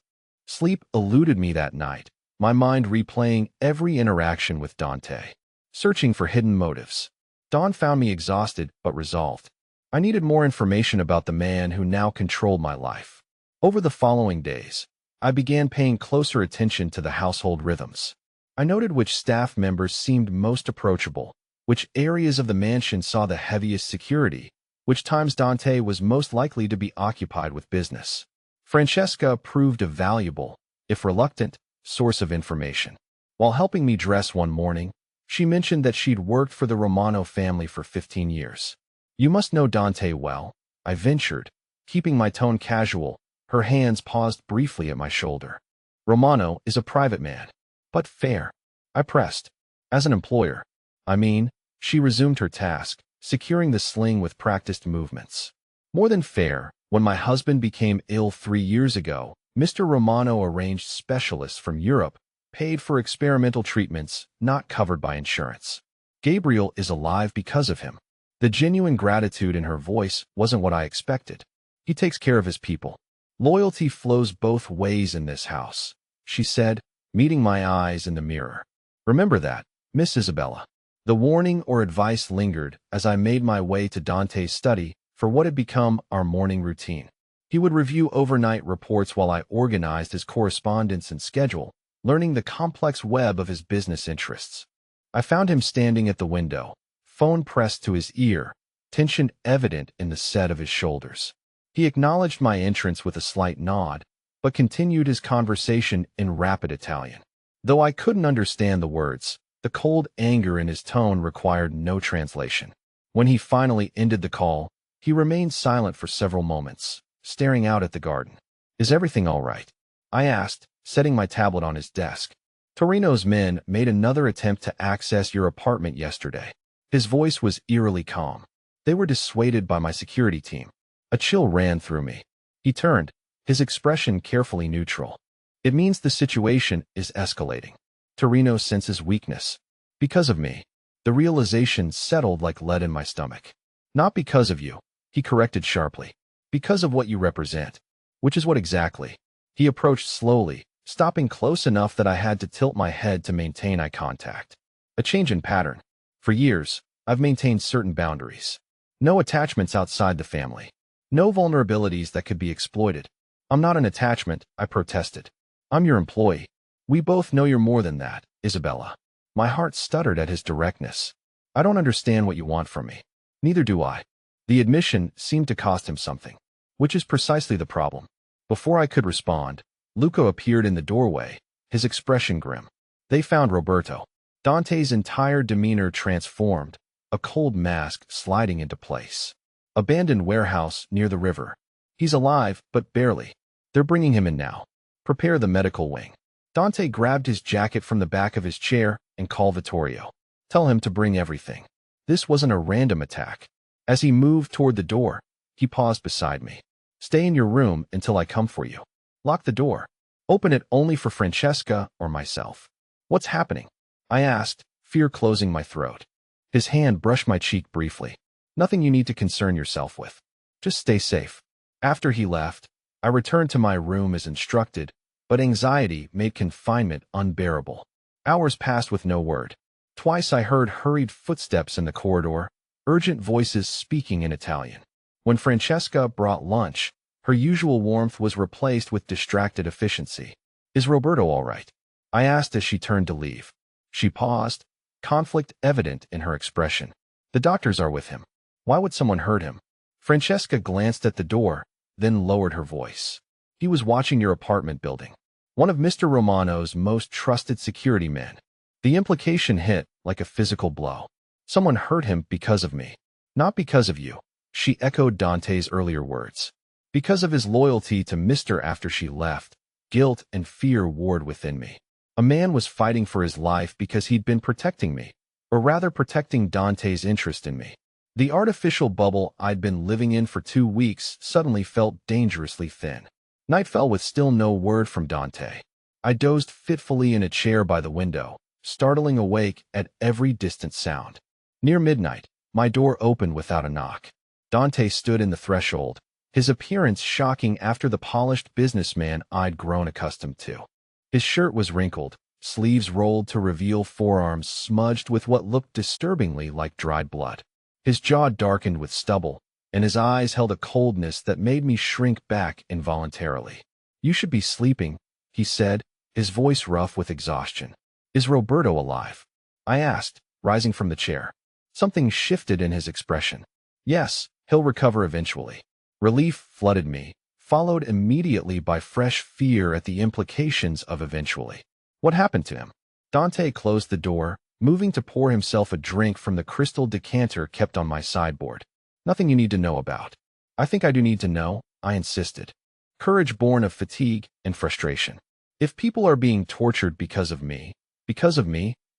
Sleep eluded me that night, my mind replaying every interaction with Dante, searching for hidden motives. Dawn found me exhausted but resolved. I needed more information about the man who now controlled my life. Over the following days, I began paying closer attention to the household rhythms. I noted which staff members seemed most approachable, which areas of the mansion saw the heaviest security, which times Dante was most likely to be occupied with business. Francesca proved a valuable, if reluctant, source of information. While helping me dress one morning, she mentioned that she'd worked for the Romano family for 15 years. You must know Dante well, I ventured, keeping my tone casual. Her hands paused briefly at my shoulder. Romano is a private man, but fair, I pressed. As an employer, I mean, she resumed her task, securing the sling with practiced movements. More than fair, when my husband became ill 3 years ago, Mr. Romano arranged specialists from Europe, paid for experimental treatments not covered by insurance. Gabriel is alive because of him. The genuine gratitude in her voice wasn't what I expected. He takes care of his people. Loyalty flows both ways in this house, she said, meeting my eyes in the mirror. Remember that, Miss Isabella. The warning or advice lingered as I made my way to Dante's study for what had become our morning routine. He would review overnight reports while I organized his correspondence and schedule, learning the complex web of his business interests. I found him standing at the window, phone pressed to his ear, tension evident in the set of his shoulders. He acknowledged my entrance with a slight nod, but continued his conversation in rapid Italian. Though I couldn't understand the words, the cold anger in his tone required no translation. When he finally ended the call, he remained silent for several moments, staring out at the garden. Is everything all right? I asked, setting my tablet on his desk. Torino's men made another attempt to access your apartment yesterday. His voice was eerily calm. They were dissuaded by my security team. A chill ran through me. He turned, his expression carefully neutral. It means the situation is escalating. Torino senses weakness. Because of me. The realization settled like lead in my stomach. Not because of you, he corrected sharply. Because of what you represent. Which is what exactly? He approached slowly, stopping close enough that I had to tilt my head to maintain eye contact. A change in pattern. For years, I've maintained certain boundaries. No attachments outside the family. No vulnerabilities that could be exploited. I'm not an attachment, I protested. I'm your employee. We both know you're more than that, Isabella. My heart stuttered at his directness. I don't understand what you want from me. Neither do I. The admission seemed to cost him something, which is precisely the problem. Before I could respond, Luca appeared in the doorway, his expression grim. They found Roberto. Dante's entire demeanor transformed, a cold mask sliding into place. Abandoned warehouse near the river. He's alive, but barely. They're bringing him in now. Prepare the medical wing. Dante grabbed his jacket from the back of his chair and called Vittorio. Tell him to bring everything. This wasn't a random attack. As he moved toward the door, he paused beside me. Stay in your room until I come for you. Lock the door. Open it only for Francesca or myself. What's happening? I asked, fear closing my throat. His hand brushed my cheek briefly. Nothing you need to concern yourself with. Just stay safe. After he left, I returned to my room as instructed, but anxiety made confinement unbearable. Hours passed with no word. Twice I heard hurried footsteps in the corridor, urgent voices speaking in Italian. When Francesca brought lunch, her usual warmth was replaced with distracted efficiency. Is Roberto all right? I asked as she turned to leave. She paused, conflict evident in her expression. The doctors are with him. Why would someone hurt him? Francesca glanced at the door, then lowered her voice. He was watching your apartment building. One of Mr. Romano's most trusted security men. The implication hit like a physical blow. Someone hurt him because of me. Not because of you. She echoed Dante's earlier words. Because of his loyalty to Mr. after she left, guilt and fear warred within me. A man was fighting for his life because he'd been protecting me, or rather protecting Dante's interest in me. The artificial bubble I'd been living in for 2 weeks suddenly felt dangerously thin. Night fell with still no word from Dante. I dozed fitfully in a chair by the window, startling awake at every distant sound. Near midnight, My door opened without a knock. Dante stood in the threshold, his appearance shocking after the polished businessman I'd grown accustomed to. His shirt was wrinkled, sleeves rolled to reveal forearms smudged with what looked disturbingly like dried blood. His jaw darkened with stubble, and his eyes held a coldness that made me shrink back involuntarily. "You should be sleeping," he said, his voice rough with exhaustion. "Is Roberto alive?" I asked, rising from the chair. Something shifted in his expression. "Yes, he'll recover eventually." Relief flooded me, followed immediately by fresh fear at the implications of eventually. What happened to him? Dante closed the door, moving to pour himself a drink from the crystal decanter kept on my sideboard. "Nothing you need to know about." "I think I do need to know," I insisted. Courage born of fatigue and frustration. "If people are being tortured because of me,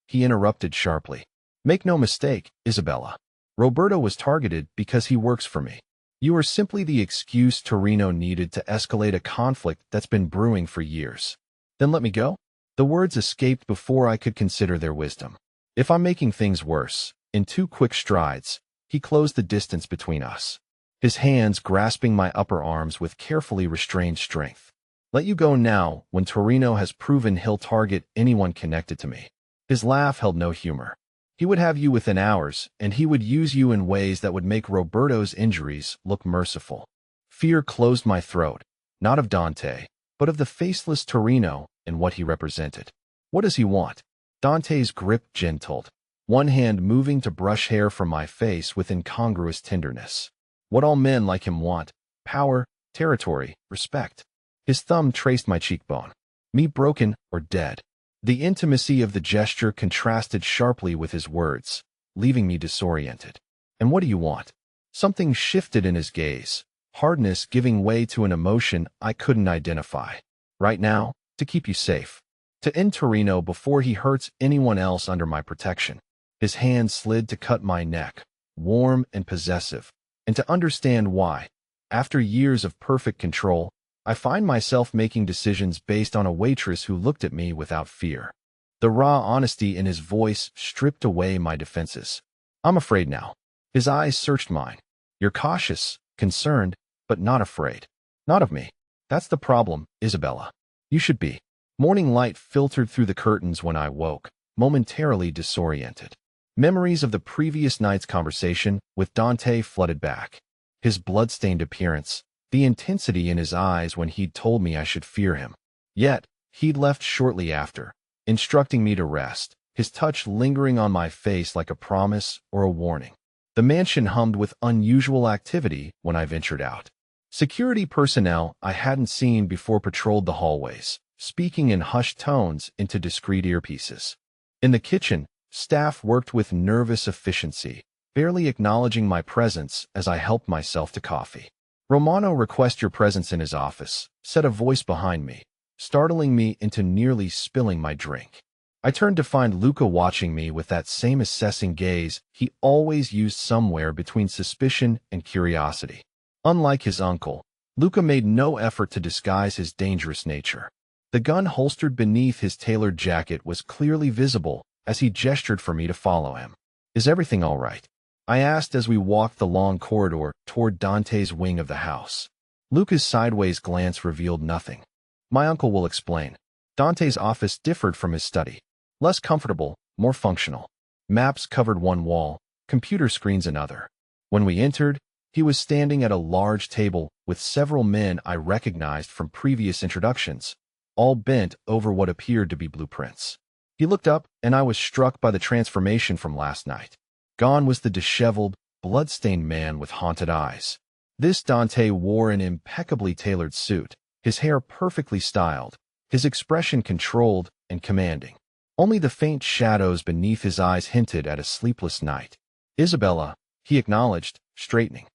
he interrupted sharply. "Make no mistake, Isabella. Roberto was targeted because he works for me. You are simply the excuse Torino needed to escalate a conflict that's been brewing for years." "Then let me go?" The words escaped before I could consider their wisdom. "If I'm making things worse," in 2 quick strides, he closed the distance between us, his hands grasping my upper arms with carefully restrained strength. "Let you go now when Torino has proven he'll target anyone connected to me." His laugh held no humor. "He would have you within hours, and he would use you in ways that would make Roberto's injuries look merciful." Fear closed my throat, not of Dante, but of the faceless Torino and what he represented. "What does he want?" Dante's grip gentled, one hand moving to brush hair from my face with incongruous tenderness. "What all men like him want: power, territory, respect." His thumb traced my cheekbone. "Me broken or dead." The intimacy of the gesture contrasted sharply with his words, leaving me disoriented. "And what do you want?" Something shifted in his gaze, hardness giving way to an emotion I couldn't identify. "Right now, to keep you safe. To end Torino before he hurts anyone else under my protection." His hand slid to cut my neck, warm and possessive, and to understand why. After years of perfect control, I find myself making decisions based on a waitress who looked at me without fear. The raw honesty in his voice stripped away my defenses. "I'm afraid now." His eyes searched mine. "You're cautious, concerned, but not afraid." "Not of me. That's the problem, Isabella. You should be." Morning light filtered through the curtains when I woke, momentarily disoriented. Memories of the previous night's conversation with Dante flooded back. His blood-stained appearance, the intensity in his eyes when he'd told me I should fear him. Yet, he'd left shortly after, instructing me to rest, his touch lingering on my face like a promise or a warning. The mansion hummed with unusual activity when I ventured out. Security personnel I hadn't seen before patrolled the hallways, speaking in hushed tones into discreet earpieces. In the kitchen, staff worked with nervous efficiency, barely acknowledging my presence as I helped myself to coffee. "Romano requests your presence in his office," said a voice behind me, startling me into nearly spilling my drink. I turned to find Luca watching me with that same assessing gaze he always used somewhere between suspicion and curiosity. Unlike his uncle, Luca made no effort to disguise his dangerous nature. The gun holstered beneath his tailored jacket was clearly visible as he gestured for me to follow him. "Is everything all right?" I asked as we walked the long corridor toward Dante's wing of the house. Luca's sideways glance revealed nothing. "My uncle will explain." Dante's office differed from his study. Less comfortable, more functional. Maps covered one wall, computer screens another. When we entered, he was standing at a large table with several men I recognized from previous introductions, all bent over what appeared to be blueprints. He looked up, and I was struck by the transformation from last night. Gone was the disheveled, blood-stained man with haunted eyes. This Dante wore an impeccably tailored suit, his hair perfectly styled, his expression controlled and commanding. Only the faint shadows beneath his eyes hinted at a sleepless night. "Isabella," he acknowledged, straightening.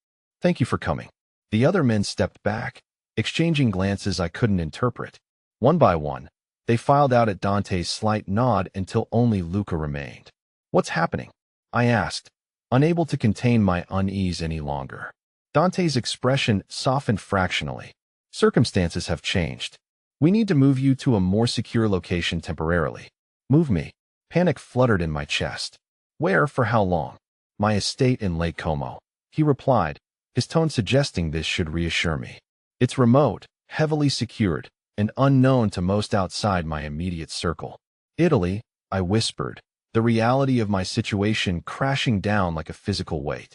"Thank you for coming." The other men stepped back, exchanging glances I couldn't interpret. One by one, they filed out at Dante's slight nod until only Luca remained. "What's happening?" I asked, unable to contain my unease any longer. Dante's expression softened fractionally. "Circumstances have changed. We need to move you to a more secure location temporarily." "Move me." Panic fluttered in my chest. "Where for how long?" My estate in Lake Como. He replied, his tone suggesting this should reassure me. It's remote, heavily secured, and unknown to most outside my immediate circle. Italy, I whispered, the reality of my situation crashing down like a physical weight.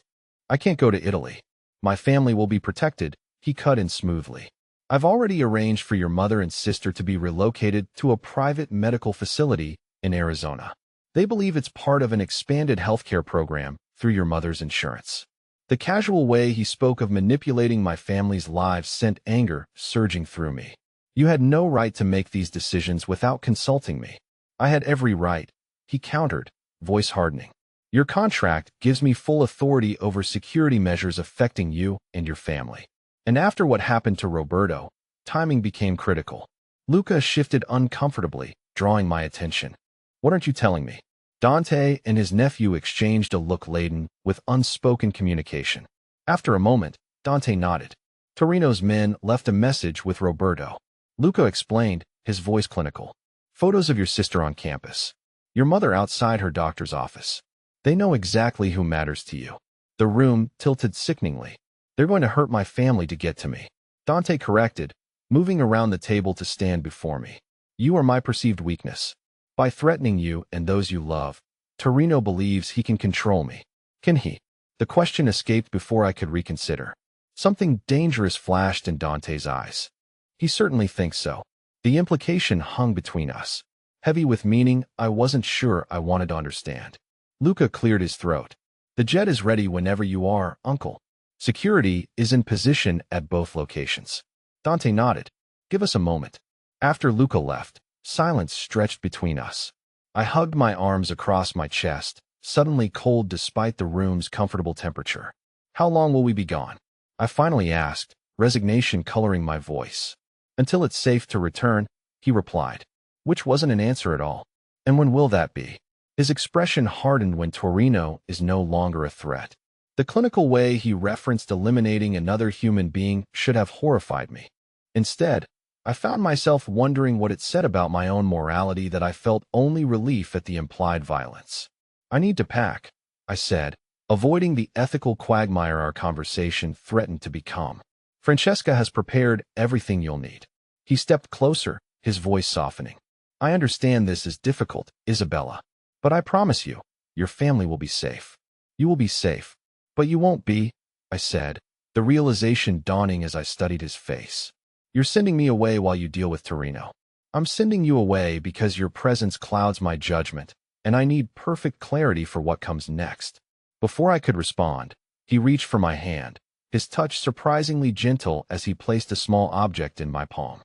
I can't go to Italy. My family will be protected, he cut in smoothly. I've already arranged for your mother and sister to be relocated to a private medical facility in Arizona. They believe it's part of an expanded healthcare program through your mother's insurance. The casual way he spoke of manipulating my family's lives sent anger surging through me. You had no right to make these decisions without consulting me. I had every right, he countered, voice hardening. Your contract gives me full authority over security measures affecting you and your family. And after what happened to Roberto, timing became critical. Luca shifted uncomfortably, drawing my attention. What aren't you telling me? Dante and his nephew exchanged a look laden with unspoken communication. After a moment, Dante nodded. Torino's men left a message with Roberto. Luca explained, his voice clinical. Photos of your sister on campus. Your mother outside her doctor's office. They know exactly who matters to you. The room tilted sickeningly. They're going to hurt my family to get to me. Dante corrected, moving around the table to stand before me. You are my perceived weakness. By threatening you and those you love, Torino believes he can control me. Can he? The question escaped before I could reconsider. Something dangerous flashed in Dante's eyes. He certainly thinks so. The implication hung between us. Heavy with meaning I wasn't sure I wanted to understand. Luca cleared his throat. The jet is ready whenever you are, uncle. Security is in position at both locations. Dante nodded. Give us a moment. After Luca left, silence stretched between us. I hugged my arms across my chest, suddenly cold despite the room's comfortable temperature. How long will we be gone? I finally asked, resignation coloring my voice. Until it's safe to return, he replied, which wasn't an answer at all. And when will that be? His expression hardened when Torino is no longer a threat. The clinical way he referenced eliminating another human being should have horrified me. Instead, I found myself wondering what it said about my own morality that I felt only relief at the implied violence. I need to pack, I said, avoiding the ethical quagmire our conversation threatened to become. Francesca has prepared everything you'll need. He stepped closer, his voice softening. I understand this is difficult, Isabella, but I promise you, your family will be safe. You will be safe. But you won't be, I said, the realization dawning as I studied his face. You're sending me away while you deal with Torino. I'm sending you away because your presence clouds my judgment, and I need perfect clarity for what comes next. Before I could respond, he reached for my hand, his touch surprisingly gentle as he placed a small object in my palm.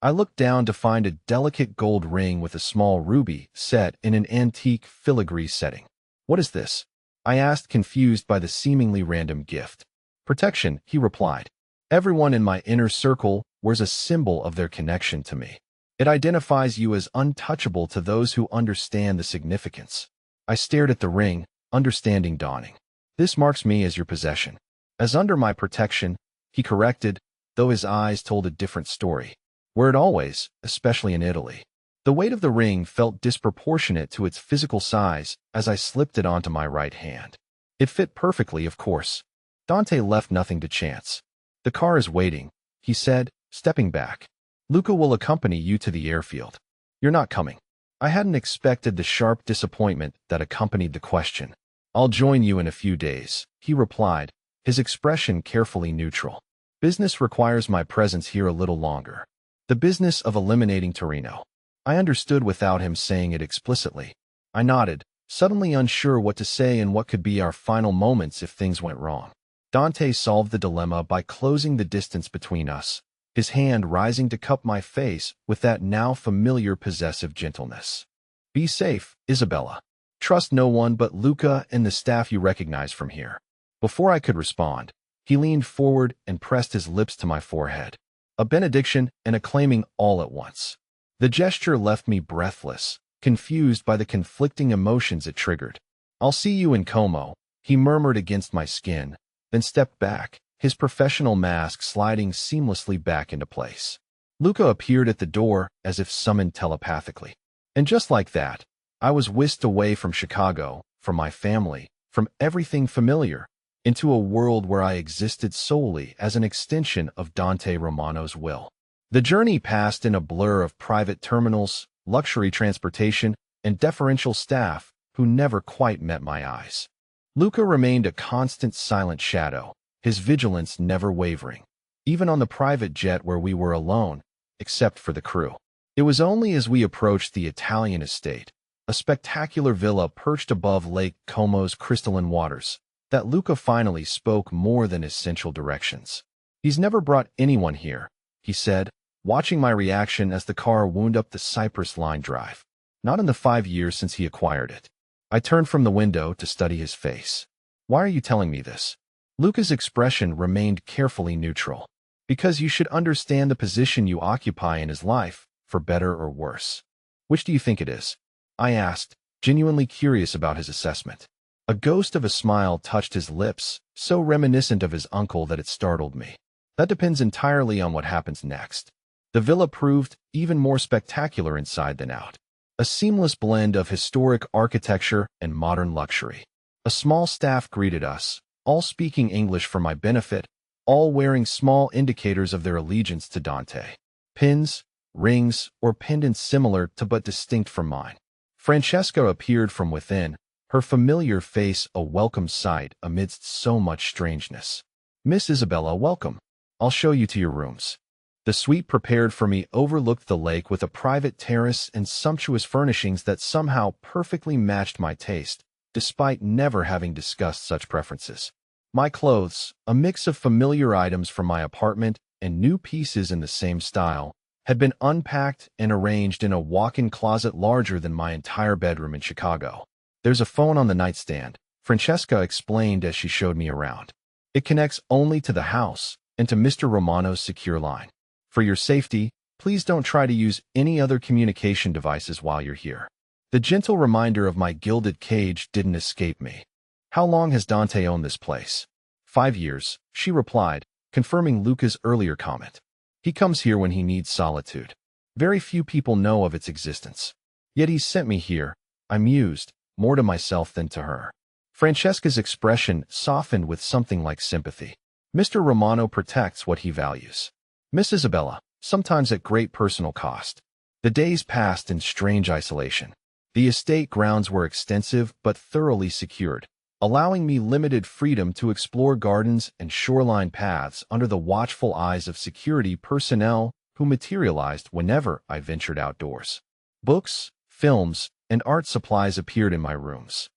I looked down to find a delicate gold ring with a small ruby set in an antique filigree setting. What is this? I asked, confused by the seemingly random gift. Protection, he replied. Everyone in my inner circle wears a symbol of their connection to me. It identifies you as untouchable to those who understand the significance. I stared at the ring, understanding dawning. This marks me as your possession. As under my protection, he corrected, though his eyes told a different story. Were it always, especially in Italy. The weight of the ring felt disproportionate to its physical size as I slipped it onto my right hand. It fit perfectly, of course. Dante left nothing to chance. The car is waiting, he said, stepping back. Luca will accompany you to the airfield. You're not coming. I hadn't expected the sharp disappointment that accompanied the question. I'll join you in a few days, he replied, his expression carefully neutral. Business requires my presence here a little longer. The business of eliminating Torino. I understood without him saying it explicitly. I nodded, suddenly unsure what to say and what could be our final moments if things went wrong. Dante solved the dilemma by closing the distance between us, his hand rising to cup my face with that now familiar possessive gentleness. Be safe, Isabella. Trust no one but Luca and the staff you recognize from here. Before I could respond, he leaned forward and pressed his lips to my forehead. A benediction and a claiming all at once. The gesture left me breathless, confused by the conflicting emotions it triggered. I'll see you in Como, he murmured against my skin, then stepped back, his professional mask sliding seamlessly back into place. Luca appeared at the door as if summoned telepathically. And just like that, I was whisked away from Chicago, from my family, from everything familiar, into a world where I existed solely as an extension of Dante Romano's will. The journey passed in a blur of private terminals, luxury transportation, and deferential staff who never quite met my eyes. Luca remained a constant silent shadow, his vigilance never wavering, even on the private jet where we were alone, except for the crew. It was only as we approached the Italian estate, a spectacular villa perched above Lake Como's crystalline waters, that Luca finally spoke more than essential directions. "He's never brought anyone here," he said, watching my reaction as the car wound up the Cypress Line drive. "Not in the 5 years since he acquired it." I turned from the window to study his face. "Why are you telling me this?" Luca's expression remained carefully neutral. "Because you should understand the position you occupy in his life, for better or worse." "Which do you think it is?" I asked, genuinely curious about his assessment. A ghost of a smile touched his lips, so reminiscent of his uncle that it startled me. "That depends entirely on what happens next." The villa proved even more spectacular inside than out. A seamless blend of historic architecture and modern luxury. A small staff greeted us, all speaking English for my benefit, all wearing small indicators of their allegiance to Dante. Pins, rings, or pendants similar to but distinct from mine. Francesca appeared from within, her familiar face a welcome sight amidst so much strangeness. "Miss Isabella, welcome. I'll show you to your rooms." The suite prepared for me overlooked the lake with a private terrace and sumptuous furnishings that somehow perfectly matched my taste, despite never having discussed such preferences. My clothes, a mix of familiar items from my apartment and new pieces in the same style, had been unpacked and arranged in a walk-in closet larger than my entire bedroom in Chicago. "There's a phone on the nightstand," Francesca explained as she showed me around. "It connects only to the house and to Mr. Romano's secure line. For your safety, please don't try to use any other communication devices while you're here." The gentle reminder of my gilded cage didn't escape me. "How long has Dante owned this place?" 5 years, she replied, confirming Luca's earlier comment. "He comes here when he needs solitude. Very few people know of its existence. Yet he's sent me here," I mused, more to myself than to her. Francesca's expression softened with something like sympathy. "Mr. Romano protects what he values. Miss Isabella, sometimes at great personal cost." The days passed in strange isolation. The estate grounds were extensive but thoroughly secured, allowing me limited freedom to explore gardens and shoreline paths under the watchful eyes of security personnel who materialized whenever I ventured outdoors. Books, films, and art supplies appeared in my rooms.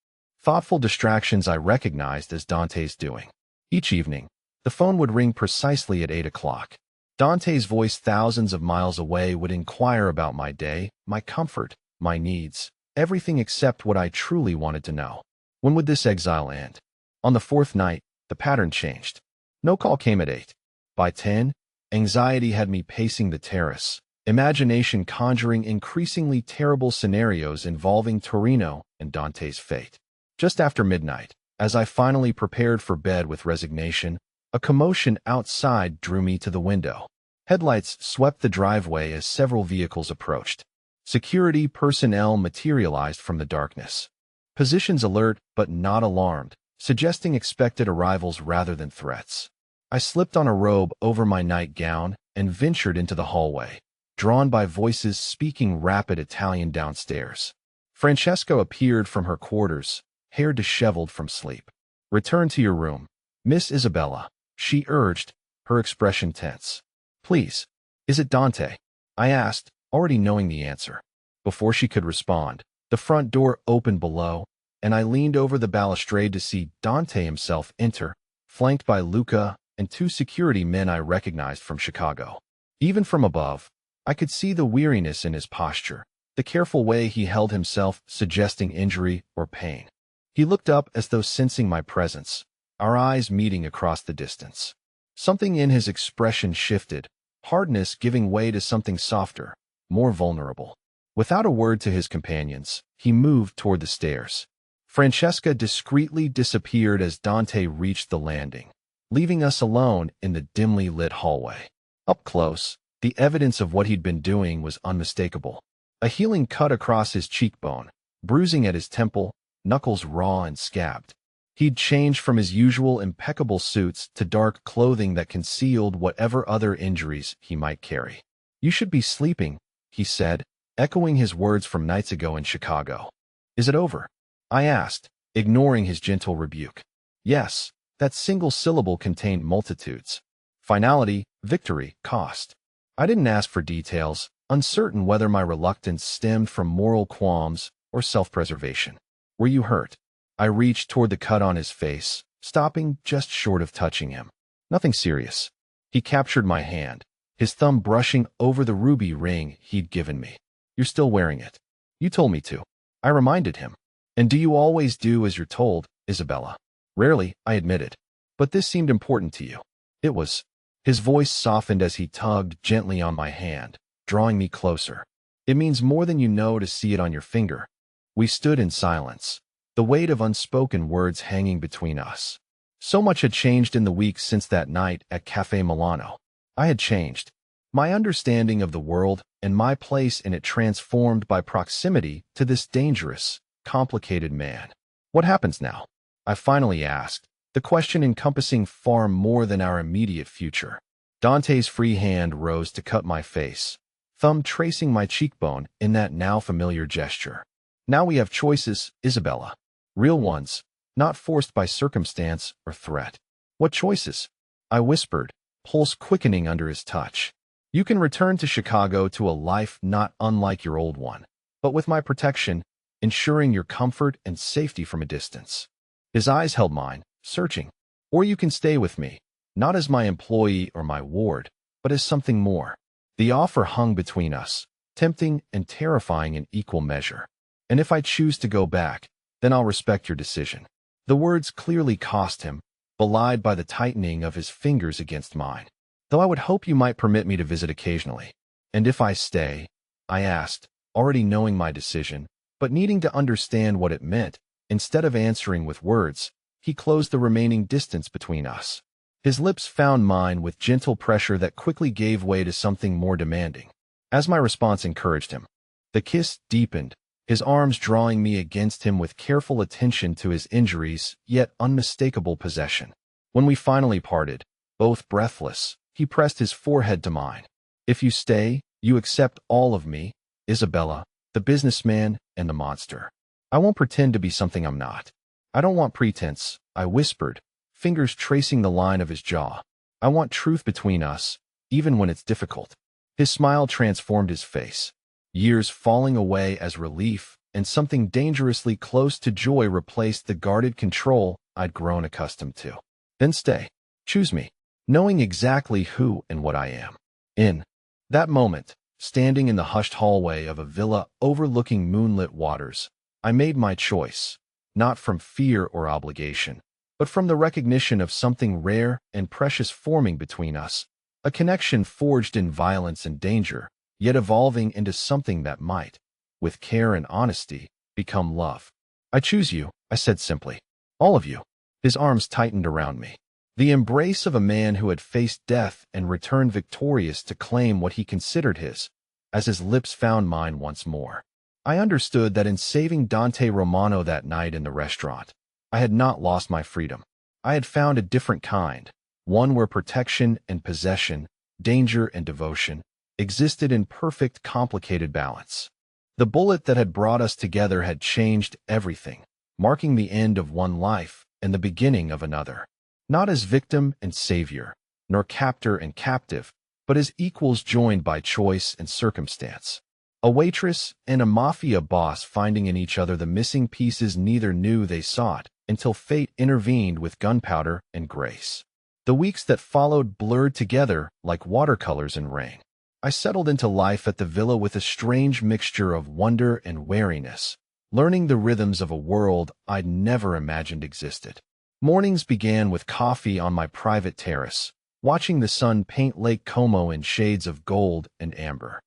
Thoughtful distractions I recognized as Dante's doing. Each evening, the phone would ring precisely at 8 o'clock. Dante's voice thousands of miles away would inquire about my day, my comfort, my needs, everything except what I truly wanted to know. When would this exile end? On the 4th night, the pattern changed. No call came at 8. By 10, anxiety had me pacing the terrace, imagination conjuring increasingly terrible scenarios involving Torino and Dante's fate. Just after midnight, as I finally prepared for bed with resignation, a commotion outside drew me to the window. Headlights swept the driveway as several vehicles approached. Security personnel materialized from the darkness. Positions alert but not alarmed, suggesting expected arrivals rather than threats. I slipped on a robe over my nightgown and ventured into the hallway, drawn by voices speaking rapid Italian downstairs. Francesca appeared from her quarters, hair disheveled from sleep. "Return to your room, Miss Isabella," she urged, her expression tense. "Please, is it Dante?" I asked, already knowing the answer. Before she could respond, the front door opened below, and I leaned over the balustrade to see Dante himself enter, flanked by Luca and 2 security men I recognized from Chicago. Even from above, I could see the weariness in his posture, the careful way he held himself suggesting injury or pain. He looked up as though sensing my presence, our eyes meeting across the distance. Something in his expression shifted, hardness giving way to something softer, more vulnerable. Without a word to his companions, he moved toward the stairs. Francesca discreetly disappeared as Dante reached the landing, leaving us alone in the dimly lit hallway. Up close, the evidence of what he'd been doing was unmistakable. A healing cut across his cheekbone, bruising at his temple, knuckles raw and scabbed. He'd changed from his usual impeccable suits to dark clothing that concealed whatever other injuries he might carry. "You should be sleeping," he said, echoing his words from nights ago in Chicago. "Is it over?" I asked, ignoring his gentle rebuke. Yes, that single syllable contained multitudes. Finality, victory, cost. I didn't ask for details, uncertain whether my reluctance stemmed from moral qualms or self-preservation. "Were you hurt?" I reached toward the cut on his face, stopping just short of touching him. "Nothing serious." He captured my hand, his thumb brushing over the ruby ring he'd given me. "You're still wearing it. You told me to." I reminded him. "And do you always do as you're told, Isabella?" "Rarely," I admitted. "But this seemed important to you." "It was." His voice softened as he tugged gently on my hand, drawing me closer. "It means more than you know to see it on your finger." We stood in silence, the weight of unspoken words hanging between us. So much had changed in the weeks since that night at Cafe Milano. I had changed. My understanding of the world and my place in it transformed by proximity to this dangerous, complicated man. "What happens now?" I finally asked, the question encompassing far more than our immediate future. Dante's free hand rose to cut my face, thumb tracing my cheekbone in that now familiar gesture. "Now we have choices, Isabella. Real ones, not forced by circumstance or threat." "What choices?" I whispered, pulse quickening under his touch. "You can return to Chicago to a life not unlike your old one, but with my protection, ensuring your comfort and safety from a distance." His eyes held mine, searching. "Or you can stay with me, not as my employee or my ward, but as something more." The offer hung between us, tempting and terrifying in equal measure. "And if I choose to go back, then I'll respect your decision." The words clearly cost him, belied by the tightening of his fingers against mine. "Though I would hope you might permit me to visit occasionally." "And if I stay?" I asked, already knowing my decision, but needing to understand what it meant. Instead of answering with words, he closed the remaining distance between us. His lips found mine with gentle pressure that quickly gave way to something more demanding, as my response encouraged him. The kiss deepened, his arms drawing me against him with careful attention to his injuries, yet unmistakable possession. When we finally parted, both breathless, he pressed his forehead to mine. "If you stay, you accept all of me, Isabella, the businessman and the monster. I won't pretend to be something I'm not." "I don't want pretense," I whispered, fingers tracing the line of his jaw. "I want truth between us, even when it's difficult." His smile transformed his face, years falling away as relief, and something dangerously close to joy replaced the guarded control I'd grown accustomed to. "Then stay. Choose me, knowing exactly who and what I am." In that moment, standing in the hushed hallway of a villa overlooking moonlit waters, I made my choice, not from fear or obligation, but from the recognition of something rare and precious forming between us, a connection forged in violence and danger, yet evolving into something that might, with care and honesty, become love. "I choose you," I said simply. "All of you." His arms tightened around me, the embrace of a man who had faced death and returned victorious to claim what he considered his, as his lips found mine once more. I understood that in saving Dante Romano that night in the restaurant, I had not lost my freedom. I had found a different kind, one where protection and possession, danger and devotion, existed in perfect, complicated balance. The bullet that had brought us together had changed everything, marking the end of one life and the beginning of another. Not as victim and savior, nor captor and captive, but as equals joined by choice and circumstance. A waitress and a mafia boss finding in each other the missing pieces neither knew they sought until fate intervened with gunpowder and grace. The weeks that followed blurred together like watercolors in rain. I settled into life at the villa with a strange mixture of wonder and wariness, learning the rhythms of a world I'd never imagined existed. Mornings began with coffee on my private terrace, watching the sun paint Lake Como in shades of gold and amber.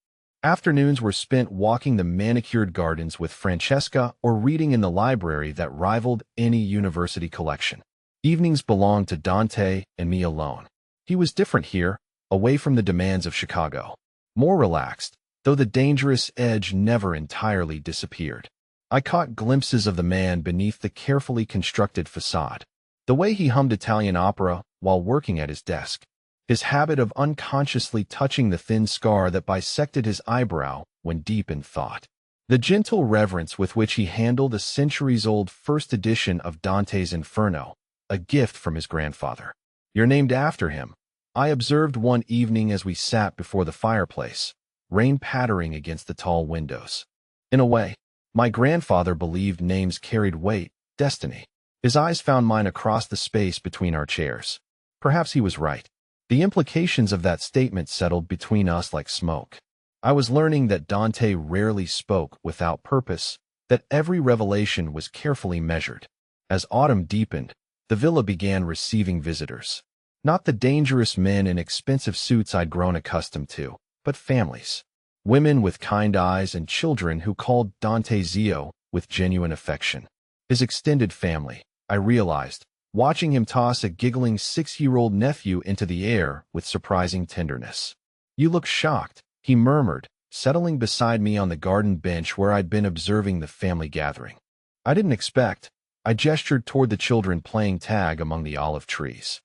Afternoons were spent walking the manicured gardens with Francesca or reading in the library that rivaled any university collection. Evenings belonged to Dante and me alone. He was different here, away from the demands of Chicago. More relaxed, though the dangerous edge never entirely disappeared. I caught glimpses of the man beneath the carefully constructed facade. The way he hummed Italian opera while working at his desk. His habit of unconsciously touching the thin scar that bisected his eyebrow when deep in thought. The gentle reverence with which he handled a centuries-old first edition of Dante's Inferno, a gift from his grandfather. You're named after him, I observed one evening as we sat before the fireplace, rain pattering against the tall windows. In a way, my grandfather believed names carried weight, destiny. His eyes found mine across the space between our chairs. Perhaps he was right. The implications of that statement settled between us like smoke. I was learning that Dante rarely spoke without purpose, that every revelation was carefully measured. As autumn deepened, the villa began receiving visitors. Not the dangerous men in expensive suits I'd grown accustomed to, but families. Women with kind eyes and children who called Dante Zio with genuine affection. His extended family, I realized, watching him toss a giggling 6-year-old nephew into the air with surprising tenderness. You look shocked, he murmured, settling beside me on the garden bench where I'd been observing the family gathering. I didn't expect. I gestured toward the children playing tag among the olive trees.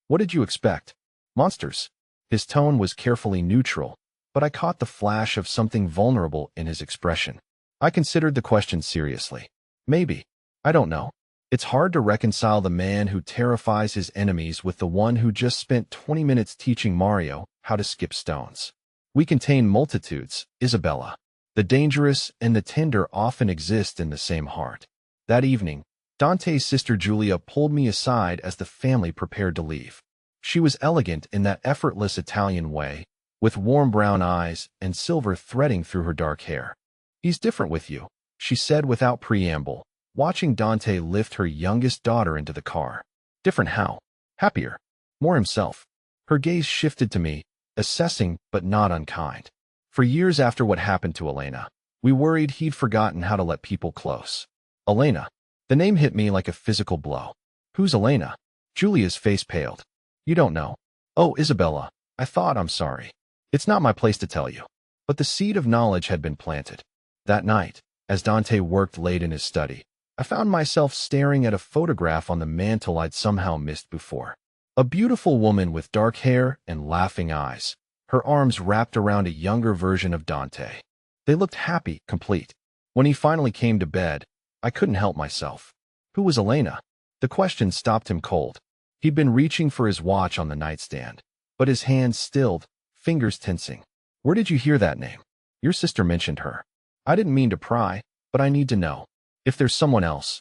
What did you expect? Monsters. His tone was carefully neutral, but I caught the flash of something vulnerable in his expression. I considered the question seriously. Maybe. I don't know. It's hard to reconcile the man who terrifies his enemies with the one who just spent 20 minutes teaching Mario how to skip stones. We contain multitudes, Isabella. The dangerous and the tender often exist in the same heart. That evening, Dante's sister Julia pulled me aside as the family prepared to leave. She was elegant in that effortless Italian way, with warm brown eyes and silver threading through her dark hair. He's different with you, she said without preamble, watching Dante lift her youngest daughter into the car. Different how? Happier. More himself. Her gaze shifted to me, assessing but not unkind. For years after what happened to Elena, we worried he'd forgotten how to let people close. Elena. The name hit me like a physical blow. Who's Elena? Julia's face paled. You don't know. Oh, Isabella, I'm sorry. It's not my place to tell you. But the seed of knowledge had been planted. That night, as Dante worked late in his study, I found myself staring at a photograph on the mantel I'd somehow missed before. A beautiful woman with dark hair and laughing eyes, her arms wrapped around a younger version of Dante. They looked happy, complete. When he finally came to bed, I couldn't help myself. Who was Elena? The question stopped him cold. He'd been reaching for his watch on the nightstand, but his hands stilled, fingers tensing. Where did you hear that name? Your sister mentioned her. I didn't mean to pry, but I need to know. If there's someone else,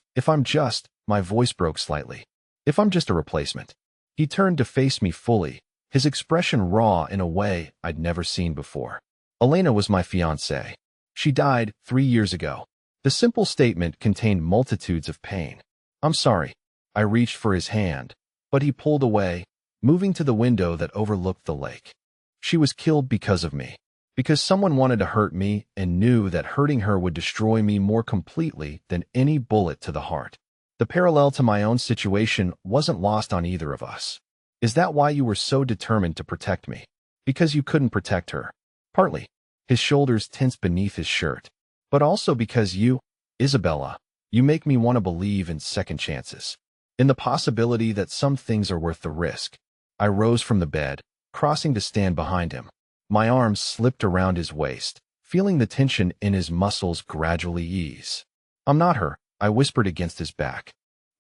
my voice broke slightly. If I'm just a replacement. He turned to face me fully, his expression raw in a way I'd never seen before. Elena was my fiancée. She died 3 years ago. The simple statement contained multitudes of pain. I'm sorry. I reached for his hand, but he pulled away, moving to the window that overlooked the lake. She was killed because of me. Because someone wanted to hurt me and knew that hurting her would destroy me more completely than any bullet to the heart. The parallel to my own situation wasn't lost on either of us. Is that why you were so determined to protect me? Because you couldn't protect her. Partly. His shoulders tensed beneath his shirt. But also because you, Isabella, you make me want to believe in second chances. In the possibility that some things are worth the risk. I rose from the bed, crossing to stand behind him. My arms slipped around his waist, feeling the tension in his muscles gradually ease. I'm not her, I whispered against his back.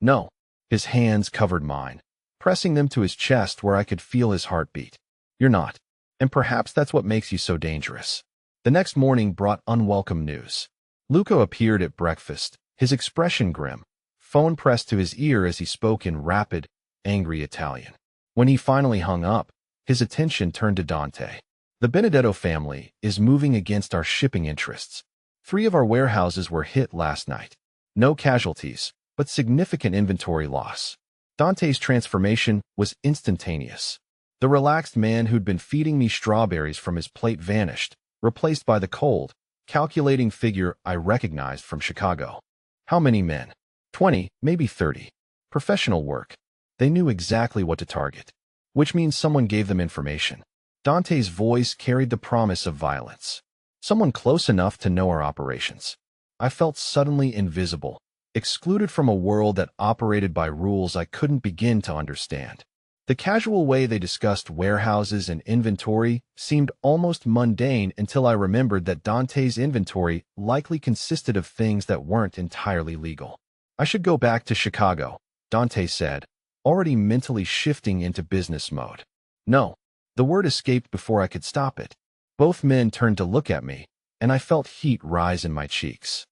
No. His hands covered mine, pressing them to his chest where I could feel his heartbeat. You're not. And perhaps that's what makes you so dangerous. The next morning brought unwelcome news. Luca appeared at breakfast, his expression grim, phone pressed to his ear as he spoke in rapid, angry Italian. When he finally hung up, his attention turned to Dante. The Benedetto family is moving against our shipping interests. 3 of our warehouses were hit last night. No casualties, but significant inventory loss. Dante's transformation was instantaneous. The relaxed man who'd been feeding me strawberries from his plate vanished, replaced by the cold, calculating figure I recognized from Chicago. How many men? 20, maybe 30. Professional work. They knew exactly what to target. Which means someone gave them information. Dante's voice carried the promise of violence. Someone close enough to know our operations. I felt suddenly invisible, excluded from a world that operated by rules I couldn't begin to understand. The casual way they discussed warehouses and inventory seemed almost mundane until I remembered that Dante's inventory likely consisted of things that weren't entirely legal. I should go back to Chicago, Dante said, already mentally shifting into business mode. No, the word escaped before I could stop it. Both men turned to look at me, and I felt heat rise in my cheeks.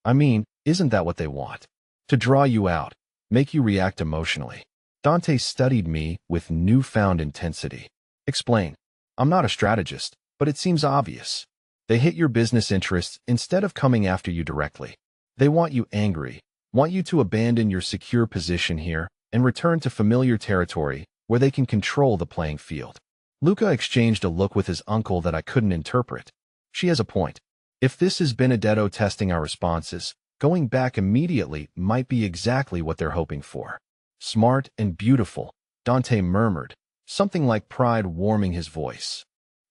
I mean, isn't that what they want? To draw you out, make you react emotionally. Dante studied me with newfound intensity. Explain. I'm not a strategist, but it seems obvious. They hit your business interests instead of coming after you directly. They want you angry, want you to abandon your secure position here and return to familiar territory where they can control the playing field. Luca exchanged a look with his uncle that I couldn't interpret. She has a point. If this is Benedetto testing our responses, going back immediately might be exactly what they're hoping for. Smart and beautiful, Dante murmured, something like pride warming his voice.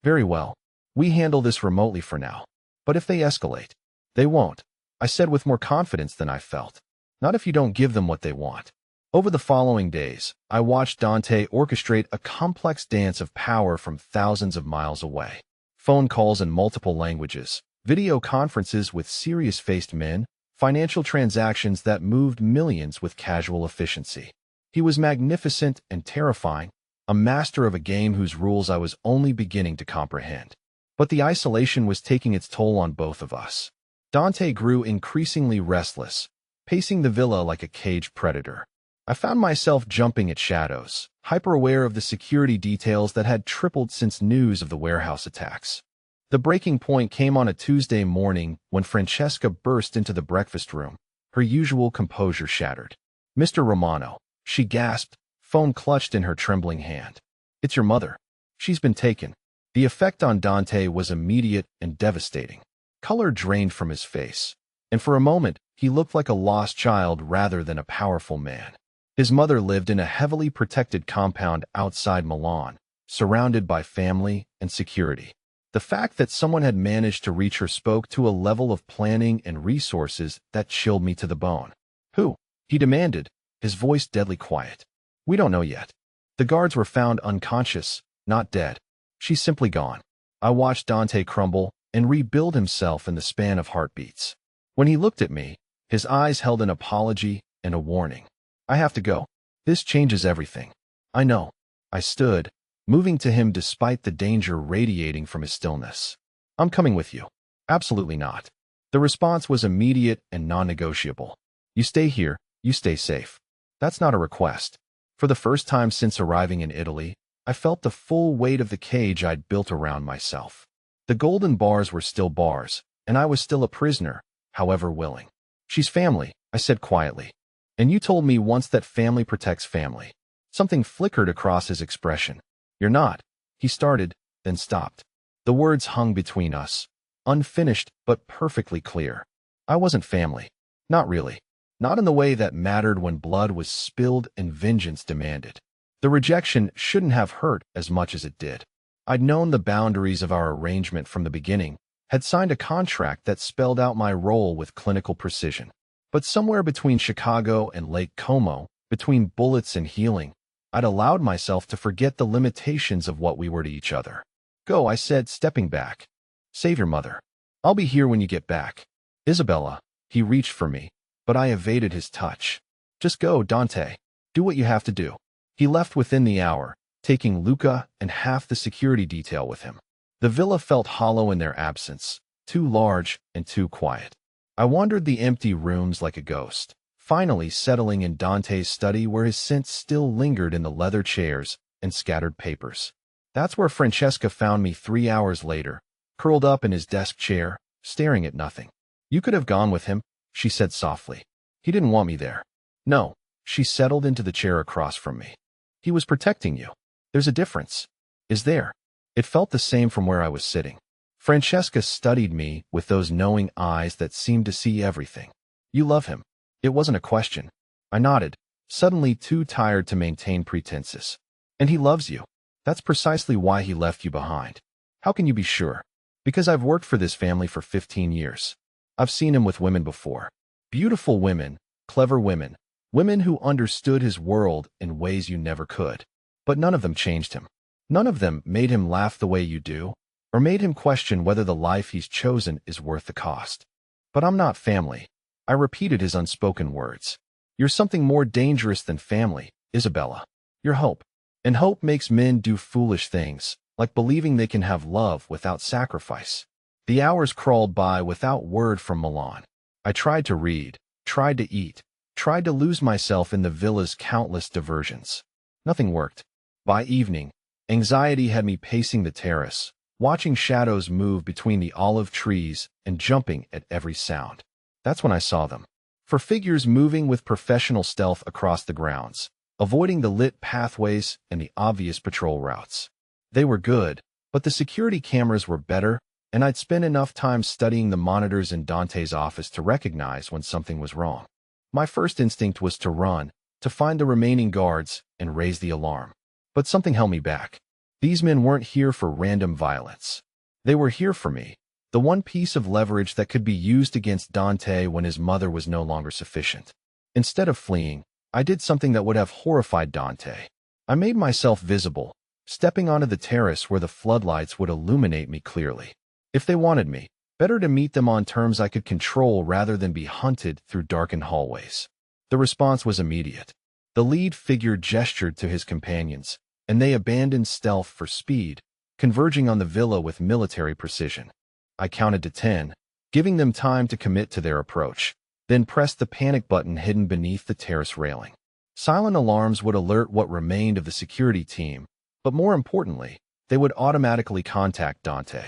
Very well. We handle this remotely for now. But if they escalate, they won't, I said with more confidence than I felt. Not if you don't give them what they want. Over the following days, I watched Dante orchestrate a complex dance of power from thousands of miles away. Phone calls in multiple languages, video conferences with serious-faced men, financial transactions that moved millions with casual efficiency. He was magnificent and terrifying, a master of a game whose rules I was only beginning to comprehend. But the isolation was taking its toll on both of us. Dante grew increasingly restless, pacing the villa like a caged predator. I found myself jumping at shadows, hyper-aware of the security details that had tripled since news of the warehouse attacks. The breaking point came on a Tuesday morning when Francesca burst into the breakfast room, her usual composure shattered. "Mr. Romano," she gasped, phone clutched in her trembling hand. "It's your mother. She's been taken." The effect on Dante was immediate and devastating. Color drained from his face, and for a moment he looked like a lost child rather than a powerful man. His mother lived in a heavily protected compound outside Milan, surrounded by family and security. The fact that someone had managed to reach her spoke to a level of planning and resources that chilled me to the bone. "Who?" he demanded, his voice deadly quiet. "We don't know yet. The guards were found unconscious, not dead. She's simply gone." I watched Dante crumble and rebuild himself in the span of heartbeats. When he looked at me, his eyes held an apology and a warning. "I have to go. This changes everything." "I know." I stood, moving to him despite the danger radiating from his stillness. "I'm coming with you." "Absolutely not." The response was immediate and non-negotiable. "You stay here, you stay safe." That's not a request. For the first time since arriving in Italy, I felt the full weight of the cage I'd built around myself. The golden bars were still bars, and I was still a prisoner, however willing. "She's family," I said quietly. "And you told me once that family protects family." Something flickered across his expression. "You're not." He started, then stopped. The words hung between us, unfinished but perfectly clear. I wasn't family. Not really. Not in the way that mattered when blood was spilled and vengeance demanded. The rejection shouldn't have hurt as much as it did. I'd known the boundaries of our arrangement from the beginning, had signed a contract that spelled out my role with clinical precision. But somewhere between Chicago and Lake Como, between bullets and healing, I'd allowed myself to forget the limitations of what we were to each other. "Go," I said, stepping back. "Save your mother. I'll be here when you get back." "Isabella." He reached for me, but I evaded his touch. "Just go, Dante. Do what you have to do." He left within the hour, taking Luca and half the security detail with him. The villa felt hollow in their absence, too large and too quiet. I wandered the empty rooms like a ghost, finally settling in Dante's study where his scent still lingered in the leather chairs and scattered papers. That's where Francesca found me 3 hours later, curled up in his desk chair, staring at nothing. "You could have gone with him," she said softly. "He didn't want me there." "No." She settled into the chair across from me. "He was protecting you. There's a difference." "Is there?" It felt the same from where I was sitting. Francesca studied me with those knowing eyes that seemed to see everything. "You love him." It wasn't a question. I nodded, suddenly too tired to maintain pretenses. "And he loves you. That's precisely why he left you behind." "How can you be sure?" "Because I've worked for this family for 15 years. I've seen him with women before. Beautiful women, clever women, women who understood his world in ways you never could. But none of them changed him. None of them made him laugh the way you do, or made him question whether the life he's chosen is worth the cost. But I'm not family. I repeated his unspoken words. You're something more dangerous than family, Isabella. You're hope. And hope makes men do foolish things, like believing they can have love without sacrifice. The hours crawled by without word from Milan. I tried to read, tried to eat, tried to lose myself in the villa's countless diversions. Nothing worked. By evening, anxiety had me pacing the terrace, watching shadows move between the olive trees and jumping at every sound. That's when I saw them. For figures moving with professional stealth across the grounds, avoiding the lit pathways and the obvious patrol routes. They were good, but the security cameras were better, and I'd spent enough time studying the monitors in Dante's office to recognize when something was wrong. My first instinct was to run, to find the remaining guards and raise the alarm. But something held me back. These men weren't here for random violence. They were here for me, the one piece of leverage that could be used against Dante when his mother was no longer sufficient. Instead of fleeing, I did something that would have horrified Dante. I made myself visible, stepping onto the terrace where the floodlights would illuminate me clearly. If they wanted me, better to meet them on terms I could control rather than be hunted through darkened hallways. The response was immediate. The lead figure gestured to his companions, and they abandoned stealth for speed, converging on the villa with military precision. I counted to 10, giving them time to commit to their approach, then pressed the panic button hidden beneath the terrace railing. Silent alarms would alert what remained of the security team, but more importantly, they would automatically contact Dante.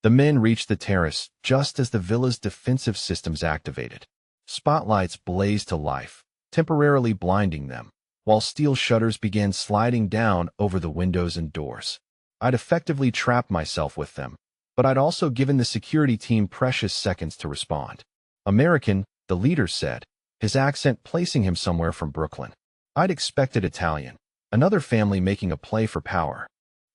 The men reached the terrace just as the villa's defensive systems activated. Spotlights blazed to life, temporarily blinding them, while steel shutters began sliding down over the windows and doors. I'd effectively trapped myself with them, but I'd also given the security team precious seconds to respond. American, the leader said, his accent placing him somewhere from Brooklyn. I'd expected Italian, another family making a play for power.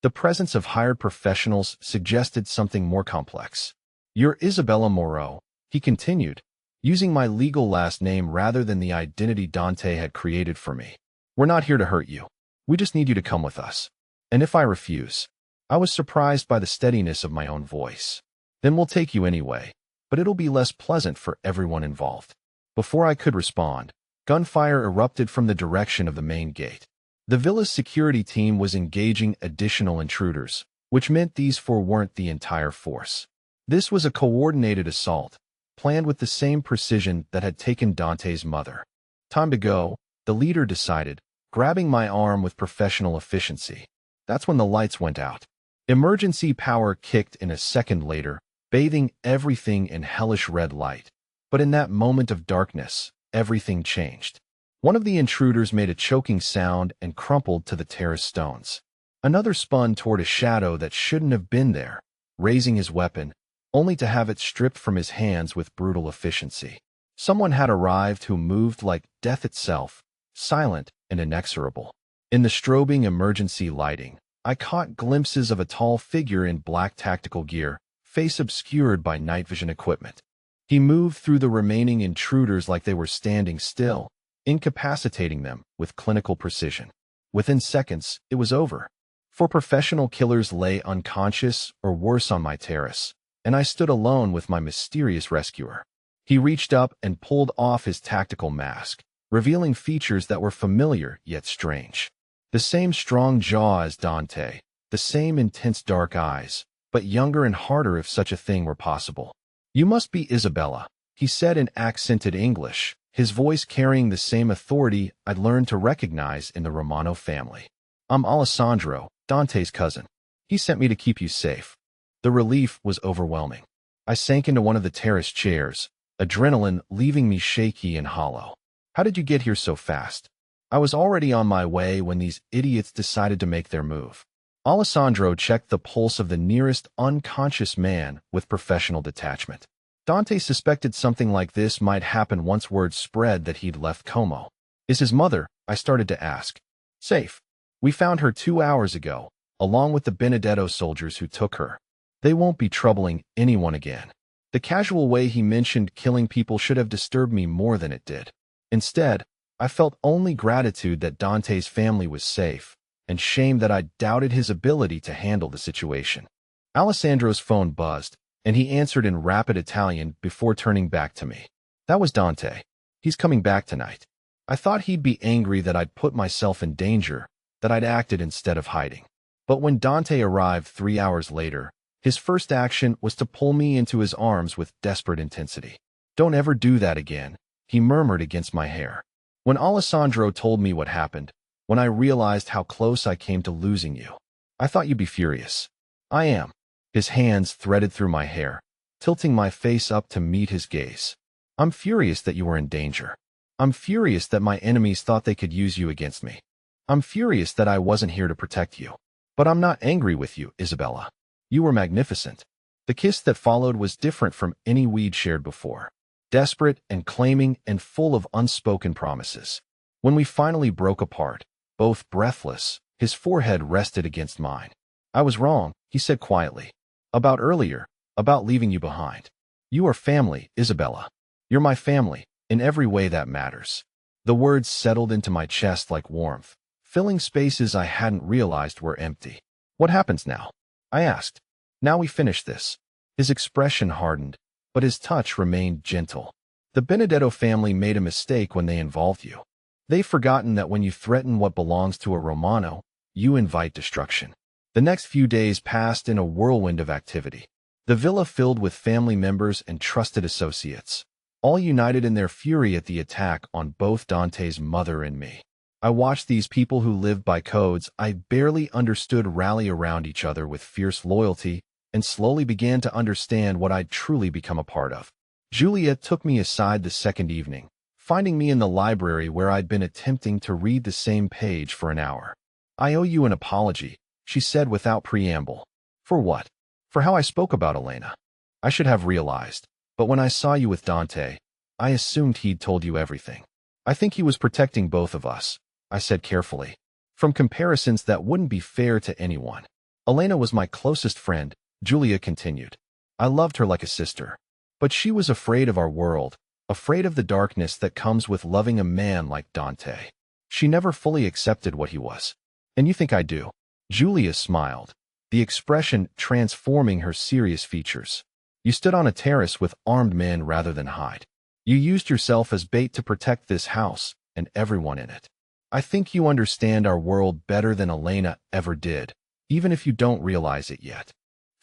The presence of hired professionals suggested something more complex. You're Isabella Moreau, he continued, using my legal last name rather than the identity Dante had created for me. We're not here to hurt you. We just need you to come with us. And if I refuse, I was surprised by the steadiness of my own voice. Then we'll take you anyway, but it'll be less pleasant for everyone involved. Before I could respond, gunfire erupted from the direction of the main gate. The villa's security team was engaging additional intruders, which meant these four weren't the entire force. This was a coordinated assault, planned with the same precision that had taken Dante's mother. Time to go, the leader decided, grabbing my arm with professional efficiency. That's when the lights went out. Emergency power kicked in a second later, bathing everything in hellish red light. But in that moment of darkness, everything changed. One of the intruders made a choking sound and crumpled to the terrace stones. Another spun toward a shadow that shouldn't have been there, raising his weapon, only to have it stripped from his hands with brutal efficiency. Someone had arrived who moved like death itself, silent and inexorable. In the strobing emergency lighting, I caught glimpses of a tall figure in black tactical gear, face obscured by night vision equipment. He moved through the remaining intruders like they were standing still, incapacitating them with clinical precision. Within seconds, it was over. Four professional killers lay unconscious or worse on my terrace, and I stood alone with my mysterious rescuer. He reached up and pulled off his tactical mask, revealing features that were familiar yet strange. The same strong jaw as Dante, the same intense dark eyes, but younger and harder if such a thing were possible. You must be Isabella, he said in accented English, his voice carrying the same authority I'd learned to recognize in the Romano family. I'm Alessandro, Dante's cousin. He sent me to keep you safe. The relief was overwhelming. I sank into one of the terrace chairs, adrenaline leaving me shaky and hollow. How did you get here so fast? I was already on my way when these idiots decided to make their move. Alessandro checked the pulse of the nearest unconscious man with professional detachment. Dante suspected something like this might happen once word spread that he'd left Como. Is his mother? I started to ask. Safe. We found her 2 hours ago, along with the Benedetto soldiers who took her. They won't be troubling anyone again. The casual way he mentioned killing people should have disturbed me more than it did. Instead, I felt only gratitude that Dante's family was safe, and shame that I doubted his ability to handle the situation. Alessandro's phone buzzed, and he answered in rapid Italian before turning back to me. That was Dante. He's coming back tonight. I thought he'd be angry that I'd put myself in danger, that I'd acted instead of hiding. But when Dante arrived 3 hours later, his first action was to pull me into his arms with desperate intensity. Don't ever do that again, he murmured against my hair. When Alessandro told me what happened, when I realized how close I came to losing you, I thought you'd be furious. I am. His hands threaded through my hair, tilting my face up to meet his gaze. I'm furious that you were in danger. I'm furious that my enemies thought they could use you against me. I'm furious that I wasn't here to protect you. But I'm not angry with you, Isabella. You were magnificent. The kiss that followed was different from any we'd shared before. Desperate and claiming and full of unspoken promises. When we finally broke apart, both breathless, his forehead rested against mine. I was wrong, he said quietly. About earlier, about leaving you behind. You are family, Isabella. You're my family, in every way that matters. The words settled into my chest like warmth, filling spaces I hadn't realized were empty. What happens now? I asked. Now we finish this. His expression hardened, but his touch remained gentle. The Benedetto family made a mistake when they involved you. They've forgotten that when you threaten what belongs to a Romano, you invite destruction. The next few days passed in a whirlwind of activity. The villa filled with family members and trusted associates, all united in their fury at the attack on both Dante's mother and me. I watched these people who lived by codes I barely understood rally around each other with fierce loyalty, and slowly began to understand what I'd truly become a part of. Julia took me aside the second evening, finding me in the library where I'd been attempting to read the same page for an hour. I owe you an apology, she said without preamble. For what? For how I spoke about Elena. I should have realized, but when I saw you with Dante, I assumed he'd told you everything. I think he was protecting both of us, I said carefully, from comparisons that wouldn't be fair to anyone. Elena was my closest friend, Julia continued. I loved her like a sister. But she was afraid of our world, afraid of the darkness that comes with loving a man like Dante. She never fully accepted what he was. And you think I do? Julia smiled, the expression transforming her serious features. You stood on a terrace with armed men rather than hide. You used yourself as bait to protect this house and everyone in it. I think you understand our world better than Elena ever did, even if you don't realize it yet.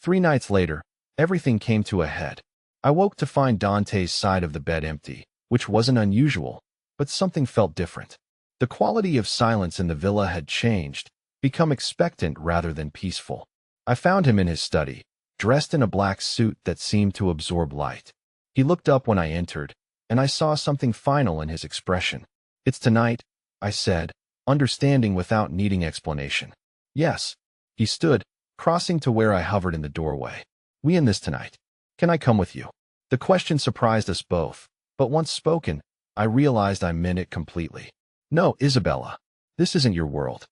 3 nights later, everything came to a head. I woke to find Dante's side of the bed empty, which wasn't unusual, but something felt different. The quality of silence in the villa had changed, become expectant rather than peaceful. I found him in his study, dressed in a black suit that seemed to absorb light. He looked up when I entered, and I saw something final in his expression. It's tonight, I said, understanding without needing explanation. Yes. He stood, crossing to where I hovered in the doorway. We in this tonight. Can I come with you? The question surprised us both, but once spoken, I realized I meant it completely. No, Isabella. This isn't your world.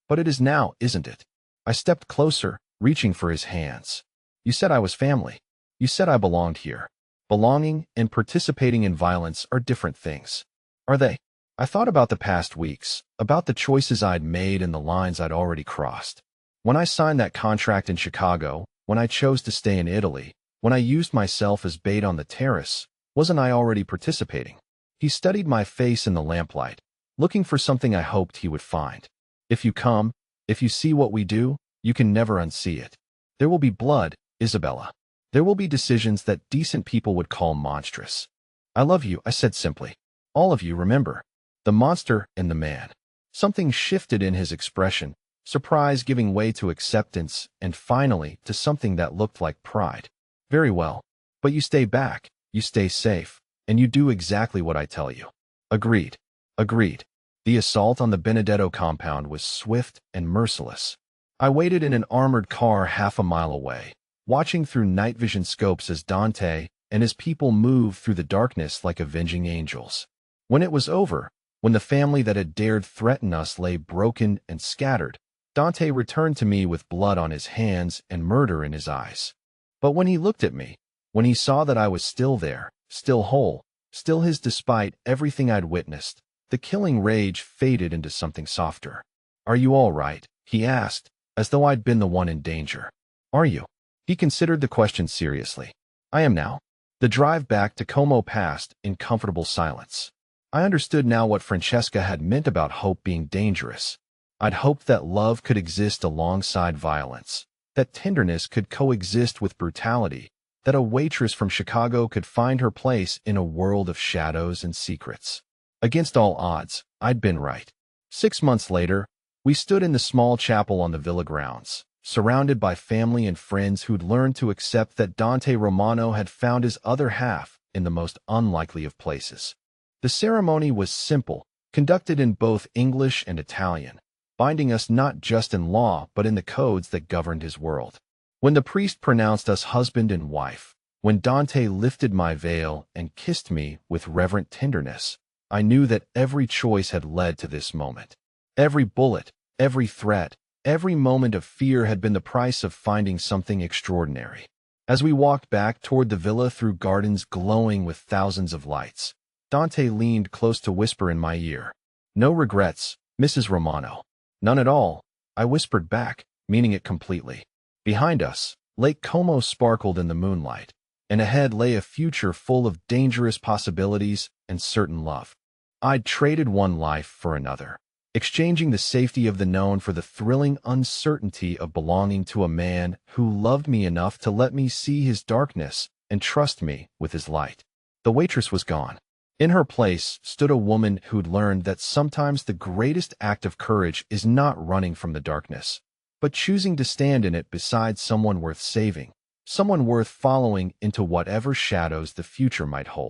But it is now, isn't it? I stepped closer, reaching for his hands. You said I was family. You said I belonged here. Belonging and participating in violence are different things. Are they? I thought about the past weeks, about the choices I'd made and the lines I'd already crossed. When I signed that contract in Chicago, when I chose to stay in Italy, when I used myself as bait on the terrace, wasn't I already participating? He studied my face in the lamplight, looking for something I hoped he would find. If you come, if you see what we do, you can never unsee it. There will be blood, Isabella. There will be decisions that decent people would call monstrous. I love you, I said simply. All of you, remember. The monster and the man. Something shifted in his expression, surprise giving way to acceptance, and finally to something that looked like pride. Very well. But you stay back, you stay safe, and you do exactly what I tell you. Agreed. Agreed. The assault on the Benedetto compound was swift and merciless. I waited in an armored car half a mile away, watching through night vision scopes as Dante and his people moved through the darkness like avenging angels. When it was over, when the family that had dared threaten us lay broken and scattered, Dante returned to me with blood on his hands and murder in his eyes. But when he looked at me, When he saw that I was still there, still whole, still his despite everything I'd witnessed, the killing rage faded into something softer. "Are you all right?" he asked, as though I'd been the one in danger. "Are you?" He considered the question seriously. "I am now." The drive back to Como passed in comfortable silence. I understood now what Francesca had meant about hope being dangerous. I'd hoped that love could exist alongside violence, that tenderness could coexist with brutality, that a waitress from Chicago could find her place in a world of shadows and secrets. Against all odds, I'd been right. 6 months later, we stood in the small chapel on the villa grounds, surrounded by family and friends who'd learned to accept that Dante Romano had found his other half in the most unlikely of places. The ceremony was simple, conducted in both English and Italian, binding us not just in law but in the codes that governed his world. When the priest pronounced us husband and wife, when Dante lifted my veil and kissed me with reverent tenderness, I knew that every choice had led to this moment. Every bullet, every threat, every moment of fear had been the price of finding something extraordinary. As we walked back toward the villa through gardens glowing with thousands of lights, Dante leaned close to whisper in my ear, "No regrets, Mrs. Romano." "None at all," I whispered back, meaning it completely. Behind us, Lake Como sparkled in the moonlight, and ahead lay a future full of dangerous possibilities and certain love. I'd traded one life for another, exchanging the safety of the known for the thrilling uncertainty of belonging to a man who loved me enough to let me see his darkness and trust me with his light. The waitress was gone. In her place stood a woman who'd learned that sometimes the greatest act of courage is not running from the darkness, but choosing to stand in it beside someone worth saving, someone worth following into whatever shadows the future might hold.